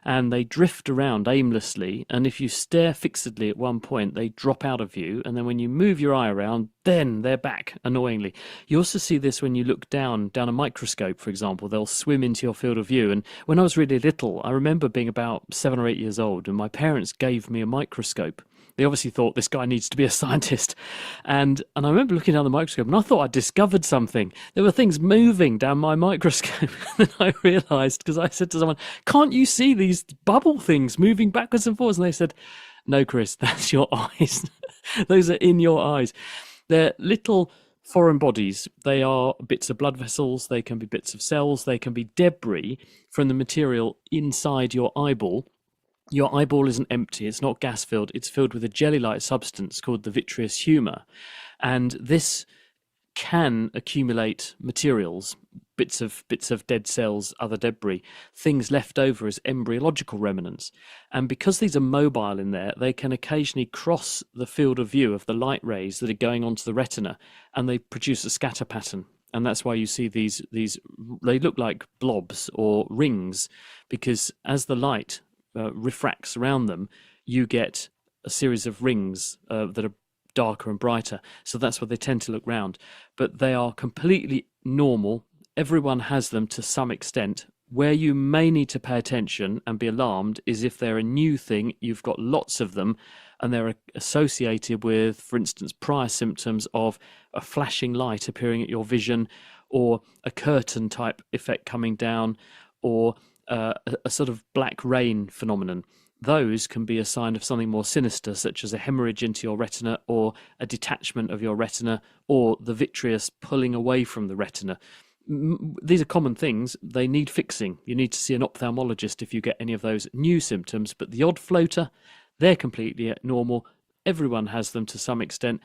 and they drift around aimlessly, and if you stare fixedly at one point, they drop out of view, and then when you move your eye around, then they're back, annoyingly. You also see this when you look down a microscope, for example. They'll swim into your field of view, and when I was really little, I remember being about 7 or 8 years old, and my parents gave me a microscope. They obviously thought this guy needs to be a scientist. And I remember looking down the microscope and I thought I'd discovered something. There were things moving down my microscope. And I realised, because I said to someone, can't you see these bubble things moving backwards and forwards? And they said, no, Chris, that's your eyes. Those are in your eyes. They're little foreign bodies. They are bits of blood vessels. They can be bits of cells. They can be debris from the material inside your eyeball. Your eyeball isn't empty, it's not gas-filled, it's filled with a jelly-like substance called the vitreous humour. And this can accumulate materials, bits of dead cells, other debris, things left over as embryological remnants. And because these are mobile in there, they can occasionally cross the field of view of the light rays that are going onto the retina, and they produce a scatter pattern. And that's why you see these they look like blobs or rings, because as the light refracts around them, you get a series of rings that are darker and brighter. So that's what they tend to look round. But they are completely normal. Everyone has them to some extent. Where you may need to pay attention and be alarmed is if they're a new thing, you've got lots of them, and they're associated with, for instance, prior symptoms of a flashing light appearing at your vision, or a curtain type effect coming down, or a sort of black rain phenomenon. Those can be a sign of something more sinister, such as a hemorrhage into your retina, or a detachment of your retina, or the vitreous pulling away from the retina. These are common things. They need fixing. You need to see an ophthalmologist if you get any of those new symptoms. But the odd floater, they're completely normal. Everyone has them to some extent.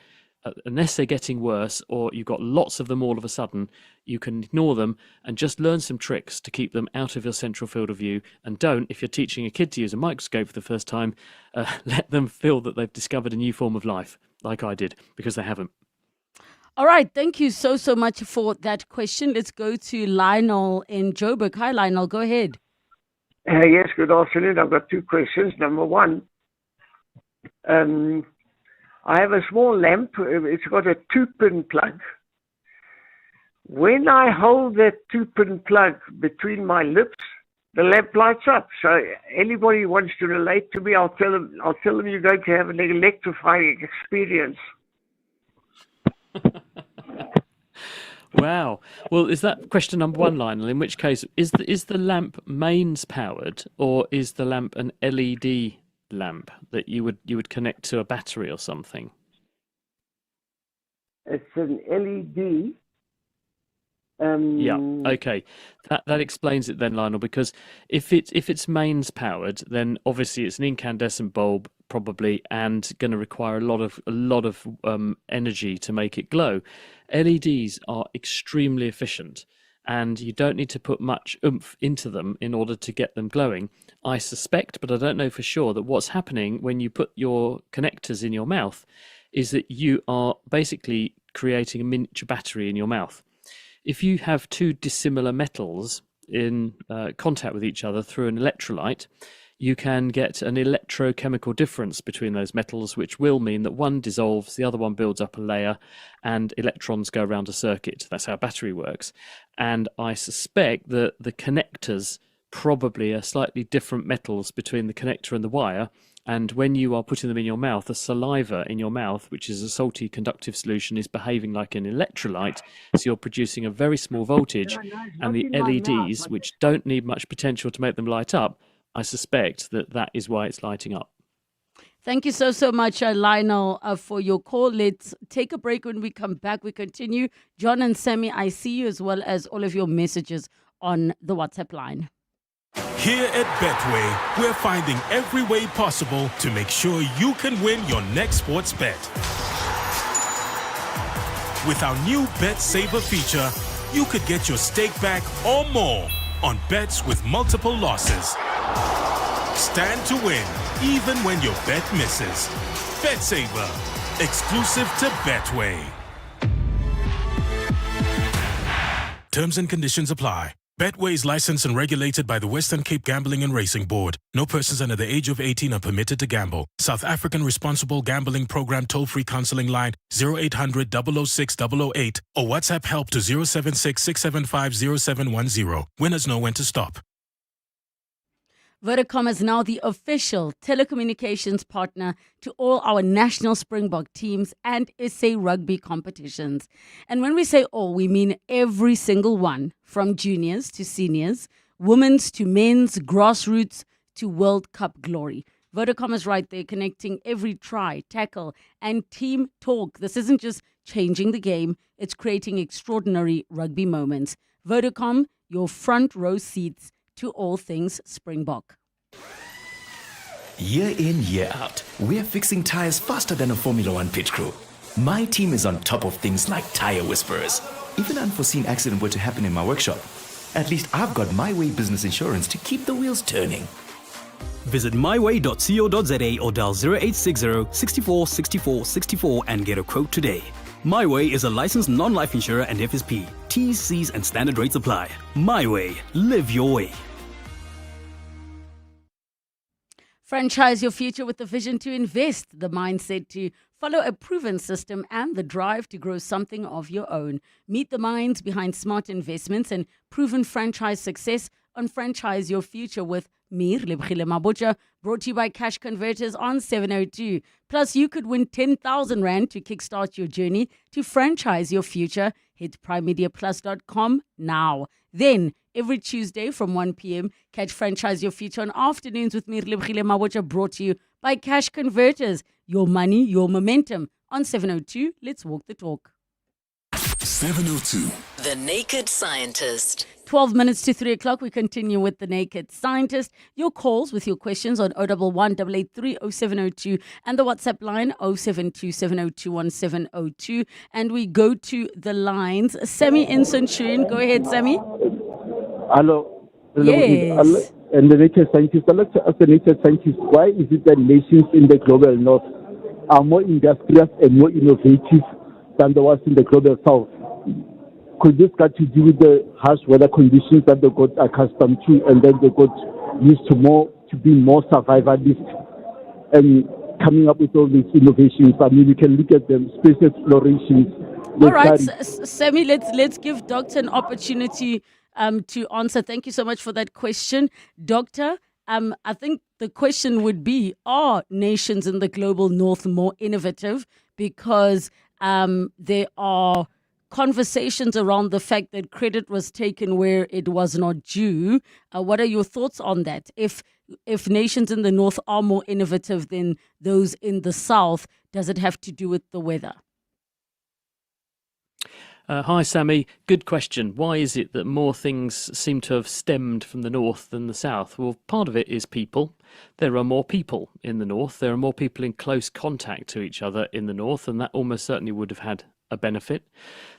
Unless they're getting worse or you've got lots of them all of a sudden, you can ignore them and just learn some tricks to keep them out of your central field of view. And don't, if you're teaching a kid to use a microscope for the first time, let them feel that they've discovered a new form of life, like I did, because they haven't. All right. Thank you so much for that question. Let's go to Lionel in Joburg. Hi, Lionel. Go ahead. Yes, good afternoon. I've got two questions. Number one, I have a small lamp. It's got a 2-pin plug. When I hold that 2-pin plug between my lips, the lamp lights up. So anybody who wants to relate to me, I'll tell them you're going to have an electrifying experience. Wow. Well, is that question number one, Lionel? In which case, is the lamp mains powered, or is the lamp an LED lamp that you would connect to a battery or something? It's an LED. Yeah. Okay. That explains it then, Lionel. Because if it's mains powered, then obviously it's an incandescent bulb probably, and going to require a lot of energy to make it glow. LEDs are extremely efficient, and you don't need to put much oomph into them in order to get them glowing. I suspect, but I don't know for sure, that what's happening when you put your connectors in your mouth is that you are basically creating a miniature battery in your mouth. If you have two dissimilar metals in contact with each other through an electrolyte, you can get an electrochemical difference between those metals, which will mean that one dissolves, the other one builds up a layer, and electrons go around a circuit. That's how a battery works. And I suspect that the connectors probably are slightly different metals between the connector and the wire. And when you are putting them in your mouth, the saliva in your mouth, which is a salty conductive solution, is behaving like an electrolyte. So you're producing a very small voltage. And the LEDs, which don't need much potential to make them light up, I suspect that is why it's lighting up. Thank you so much, Lionel, for your call. Let's take a break. When we come back, we continue. John and Sammy, I see you, as well as all of your messages on the WhatsApp line. Here at Betway, we're finding every way possible to make sure you can win your next sports bet. With our new Bet Saver feature, you could get your stake back or more on bets with multiple losses. Stand to win, even when your bet misses. Bet Saver, exclusive to Betway. Terms and conditions apply. Betway is licensed and regulated by the Western Cape Gambling and Racing Board. No persons under the age of 18 are permitted to gamble. South African Responsible Gambling Program toll-free counseling line 0800 006 008 or WhatsApp help to 076 675 0710. Winners know when to stop. Vodacom is now the official telecommunications partner to all our national Springbok teams and SA rugby competitions. And when we say all, we mean every single one, from juniors to seniors, women's to men's, grassroots to World Cup glory. Vodacom is right there, connecting every try, tackle, and team talk. This isn't just changing the game, it's creating extraordinary rugby moments. Vodacom, your front row seats to all things Springbok. Year in, year out, we're fixing tires faster than a Formula One pit crew. My team is on top of things like tire whisperers. If an unforeseen accident were to happen in my workshop, at least I've got My Way business insurance to keep the wheels turning. Visit myway.co.za or dial 0860 64 64 64 and get a quote today. My Way is a licensed non-life insurer and FSP. T's, C's and standard rates apply. My Way. Live your way. Franchise your future with the vision to invest, the mindset to follow a proven system, and the drive to grow something of your own. Meet the minds behind smart investments and proven franchise success on Franchise Your Future with me, Relebogile Mabotja, brought to you by Cash Converters on 702. Plus, you could win 10,000 Rand to kickstart your journey to franchise your future. Hit primemediaplus.com now. Then, every Tuesday from 1 p.m., catch Franchise Your Future on Afternoons with me, Relebogile Mabotja, brought to you by Cash Converters. Your money, your momentum. On 702, let's walk the talk. 702. The Naked Scientist. 12 minutes to 3 o'clock. We continue with the Naked Scientist. Your calls with your questions on 011 883 0702 and the WhatsApp line 072 702 1702. And we go to the lines. Sammy in Sunshine. Go ahead, Sammy. Hello. Yes. And the nature scientist, I'd like to ask the nature scientist, why is it that nations in the global north are more industrious and more innovative than there was in the global south. Could this got to do with the harsh weather conditions that they got accustomed to, and then they got used to be more survivalist and coming up with all these innovations? I mean, you can look at them, space explorations. All right, Sammy, let's give Doctor an opportunity to answer. Thank you so much for that question. Doctor, I think the question would be, are nations in the global north more innovative? Because there are conversations around the fact that credit was taken where it was not due. What are your thoughts on that? If nations in the north are more innovative than those in the south, does it have to do with the weather? Hi, Sammy. Good question. Why is it that more things seem to have stemmed from the north than the south? Well, part of it is people. There are more people in the north. There are more people in close contact to each other in the north, and that almost certainly would have had a benefit.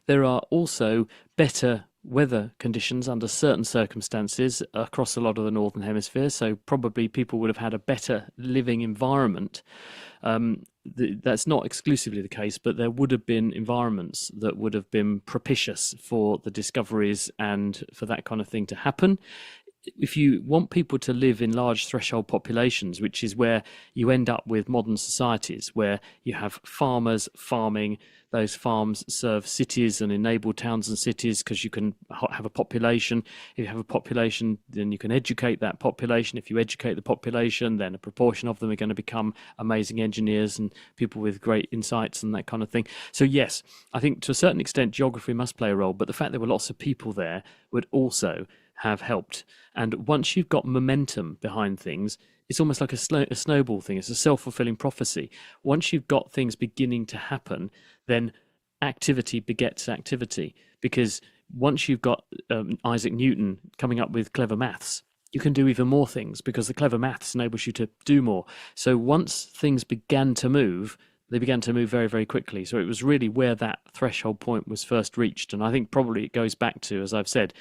There are also better weather conditions under certain circumstances across a lot of the northern hemisphere, so probably people would have had a better living environment. That's not exclusively the case, but there would have been environments that would have been propitious for the discoveries and for that kind of thing to happen. If you want people to live in large threshold populations, which is where you end up with modern societies, where you have farmers farming, those farms serve cities and enable towns and cities because you can have a population. If you have a population, then you can educate that population. If you educate the population, then a proportion of them are going to become amazing engineers and people with great insights and that kind of thing. So yes, I think to a certain extent geography must play a role, but the fact there were lots of people there would also have helped. And once you've got momentum behind things, it's almost like a snowball thing. It's a self-fulfilling prophecy. Once you've got things beginning to happen, then activity begets activity. Because once you've got Isaac Newton coming up with clever maths, you can do even more things because the clever maths enables you to do more. So once things began to move, they began to move very, very quickly. So it was really where that threshold point was first reached. And I think probably it goes back to, as I've said,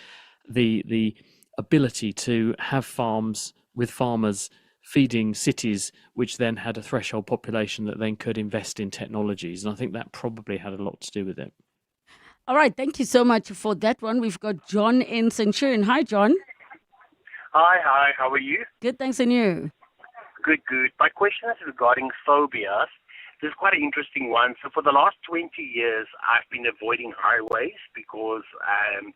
the ability to have farms with farmers feeding cities, which then had a threshold population that then could invest in technologies. And I think that probably had a lot to do with it. All right. Thank you so much for that one. We've got John in Centurion. Hi, John. Hi. How are you? Good, thanks. And you? Good. My question is regarding phobias. This is quite an interesting one. So for the last 20 years, I've been avoiding highways because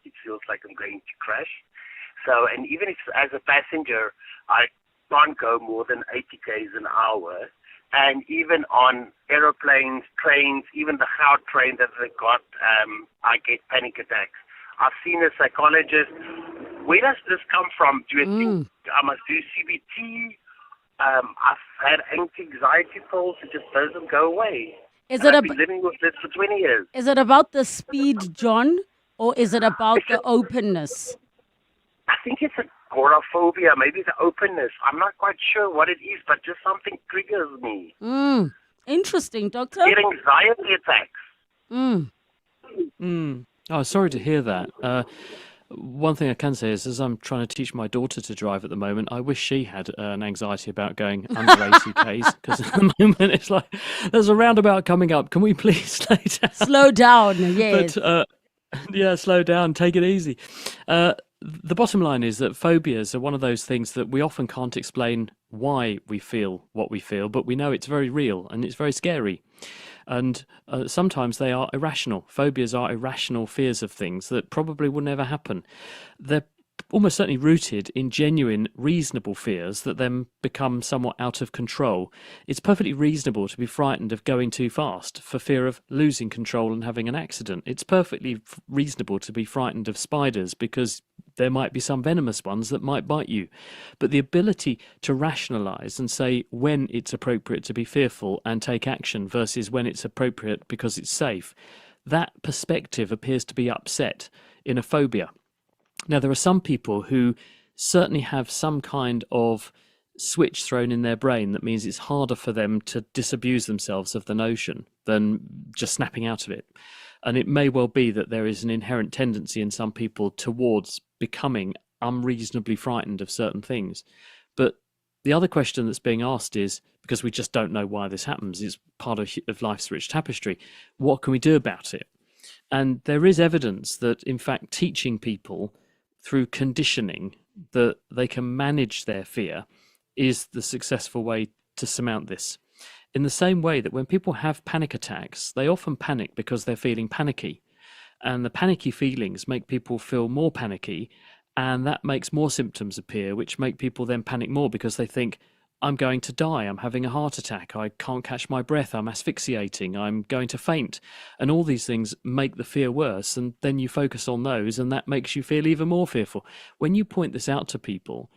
it feels like I'm going to crash. So, and even if as a passenger, I can't go more than 80 km an hour. And even on aeroplanes, trains, even the Goud train that they got, I get panic attacks. I've seen a psychologist. Where does this come from? Do you think I must do CBT? I've had anxiety pills. It just doesn't go away. I've been living with this for 20 years. Is it about the speed, John, or is it about the openness? I think it's agoraphobia, maybe the openness. I'm not quite sure what it is, but just something triggers me. Interesting, Doctor. Get anxiety attacks. Oh, sorry to hear that. One thing I can say is, as I'm trying to teach my daughter to drive at the moment, I wish she had an anxiety about going under 80 Ks, because at the moment it's like, there's a roundabout coming up. Can we please slow down? Slow down, yes. But, yeah, slow down, take it easy. The bottom line is that phobias are one of those things that we often can't explain why we feel what we feel, but we know it's very real and it's very scary. And sometimes they are irrational. Phobias are irrational fears of things that probably will never happen. They're almost certainly rooted in genuine, reasonable fears that then become somewhat out of control. It's perfectly reasonable to be frightened of going too fast for fear of losing control and having an accident. It's perfectly reasonable to be frightened of spiders because there might be some venomous ones that might bite you. But the ability to rationalize and say when it's appropriate to be fearful and take action versus when it's appropriate because it's safe, that perspective appears to be upset in a phobia. Now, there are some people who certainly have some kind of switch thrown in their brain that means it's harder for them to disabuse themselves of the notion than just snapping out of it. And it may well be that there is an inherent tendency in some people towards becoming unreasonably frightened of certain things. But The other question that's being asked is, because we just don't know why this happens, it's part of life's rich tapestry, what can we do about it? And there is evidence that, in fact, teaching people through conditioning that they can manage their fear is the successful way to surmount this. In the same way that when people have panic attacks, they often panic because they're feeling panicky. And the panicky feelings make people feel more panicky, and that makes more symptoms appear, which make people then panic more because they think, I'm going to die, I'm having a heart attack, I can't catch my breath, I'm asphyxiating, I'm going to faint. And all these things make the fear worse, and then you focus on those, and that makes you feel even more fearful. When you point this out to people,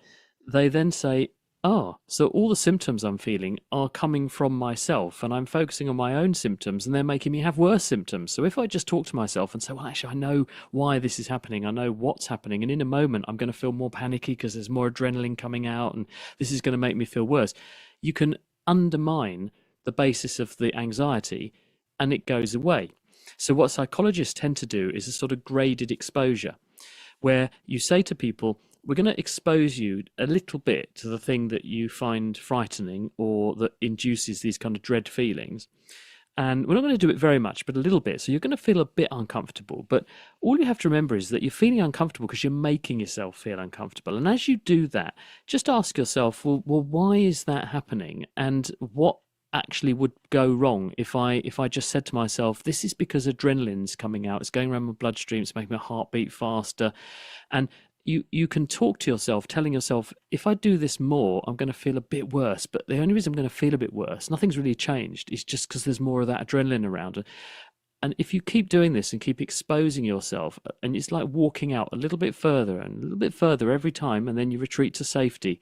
they then say, so all the symptoms I'm feeling are coming from myself, and I'm focusing on my own symptoms, and they're making me have worse symptoms. So if I just talk to myself and say, well, actually, I know why this is happening, I know what's happening, and in a moment I'm going to feel more panicky because there's more adrenaline coming out, and this is going to make me feel worse. You can undermine the basis of the anxiety, and it goes away. So what psychologists tend to do is a sort of graded exposure, where you say to people, we're going to expose you a little bit to the thing that you find frightening or that induces these kind of dread feelings. And we're not going to do it very much, but a little bit. So you're going to feel a bit uncomfortable. But all you have to remember is that you're feeling uncomfortable because you're making yourself feel uncomfortable. And as you do that, just ask yourself, well, why is that happening? And what actually would go wrong if I just said to myself, this is because adrenaline's coming out, it's going around my bloodstream, it's making my heart beat faster. And you can talk to yourself, telling yourself, if I do this more, I'm going to feel a bit worse. But the only reason I'm going to feel a bit worse, nothing's really changed. It's just because there's more of that adrenaline around. And if you keep doing this and keep exposing yourself, and it's like walking out a little bit further and a little bit further every time, and then you retreat to safety,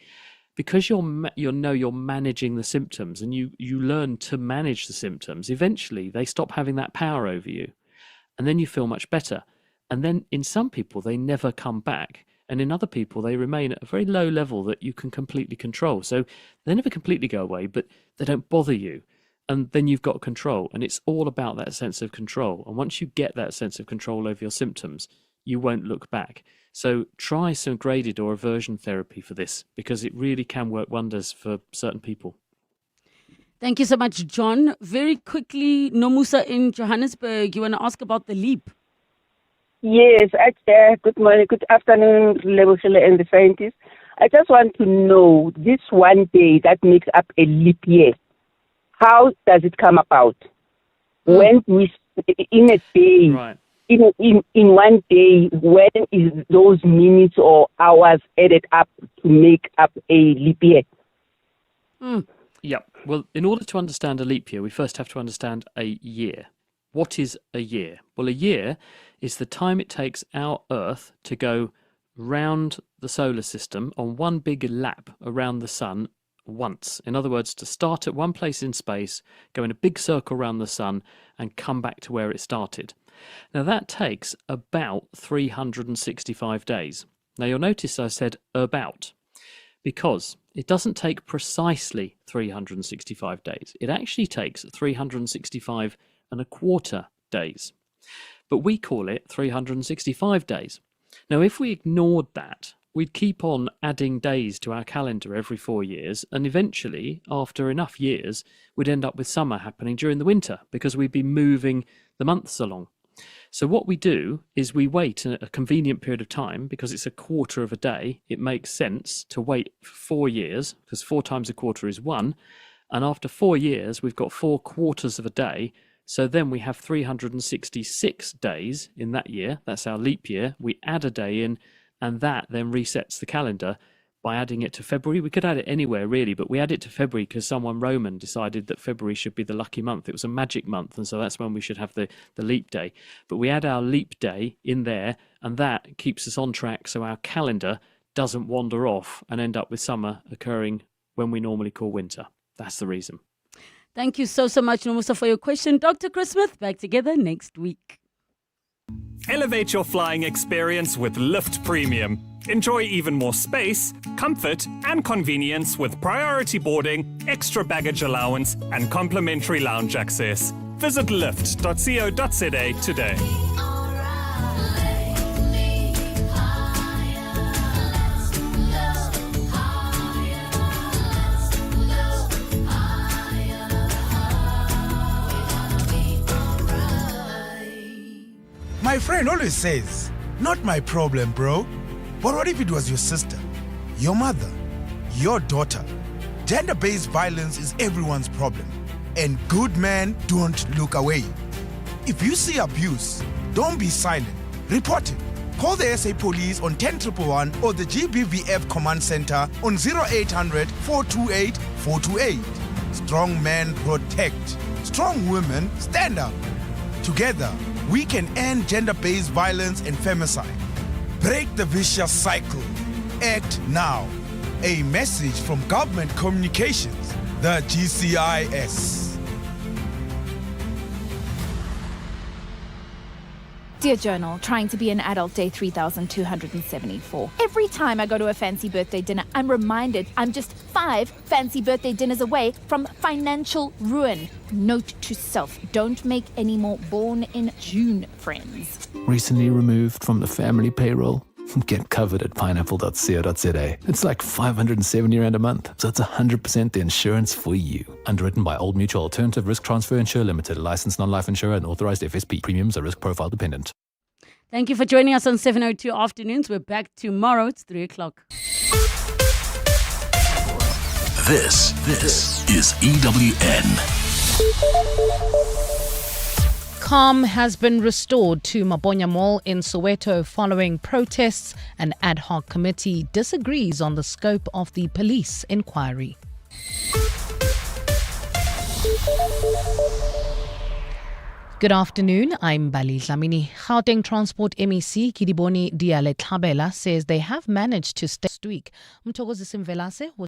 because you're managing the symptoms, and you learn to manage the symptoms, eventually they stop having that power over you. And then you feel much better. And then in some people, they never come back. And in other people, they remain at a very low level that you can completely control. So they never completely go away, but they don't bother you. And then you've got control. And it's all about that sense of control. And once you get that sense of control over your symptoms, you won't look back. So try some graded or aversion therapy for this, because it really can work wonders for certain people. Thank you so much, John. Very quickly, Nomusa in Johannesburg, you want to ask about the leap? Yes, good morning, good afternoon, Relebogile and the scientists. I just want to know, this one day that makes up a leap year, how does it come about? When we, in a day, right. in one day, when is those minutes or hours added up to make up a leap year? Yeah, well, in order to understand a leap year, we first have to understand a year. What is a year? Well, a year is the time it takes our Earth to go round the solar system on one big lap around the sun once. In other words, to start at one place in space, go in a big circle around the sun, and come back to where it started. Now, that takes about 365 days. Now, you'll notice I said about, because it doesn't take precisely 365 days. It actually takes 365 and a quarter days. But we call it 365 days. Now, if we ignored that, we'd keep on adding days to our calendar every 4 years, and eventually, after enough years, we'd end up with summer happening during the winter, because we'd be moving the months along. So what we do is we wait a convenient period of time, because it's a quarter of a day. It makes sense to wait for 4 years, because 4 times a quarter is 1. And after 4 years, we've got 4 quarters of a day. So then we have 366 days in that year. That's our leap year. We add a day in, and that then resets the calendar by adding it to February. We could add it anywhere, really, but we add it to February because someone Roman decided that February should be the lucky month. It was a magic month, and so that's when we should have the leap day. But we add our leap day in there, and that keeps us on track so our calendar doesn't wander off and end up with summer occurring when we normally call winter. That's the reason. Thank you so much, Nomusa, for your question. Dr. Chris Smith, back together next week. Elevate your flying experience with Lift Premium. Enjoy even more space, comfort, and convenience with priority boarding, extra baggage allowance, and complimentary lounge access. Visit lift.co.za today. My friend always says, not my problem, bro. But what if it was your sister, your mother, your daughter? Gender-based violence is everyone's problem. And good men don't look away. If you see abuse, don't be silent. Report it. Call the SA Police on 10111 or the GBVF Command Center on 0800 428 428. Strong men protect. Strong women stand up. Together, we can end gender-based violence and femicide. Break the vicious cycle. Act now. A message from Government Communications, the GCIS. Dear Journal, trying to be an adult, day 3274. Every time I go to a fancy birthday dinner, I'm reminded I'm just 5 fancy birthday dinners away from financial ruin. Note to self, don't make any more born in June friends. Recently removed from the family payroll. Get covered at pineapple.co.za. It's like 570 Rand a month, so it's 100% the insurance for you. Underwritten by Old Mutual Alternative Risk Transfer Insurer Limited, licensed non-life insurer and authorized FSP. Premiums are risk profile dependent. Thank you for joining us on 702 Afternoons. We're back tomorrow. It's 3 o'clock. This is EWN. Calm has been restored to Mabotja Mall in Soweto following protests. An ad hoc committee disagrees on the scope of the police inquiry. Good afternoon, I'm Bali Dlamini. Gauteng Transport MEC Kidiboni Diale Tlhabela says they have managed to stay this week. Mthokozisi Mvelase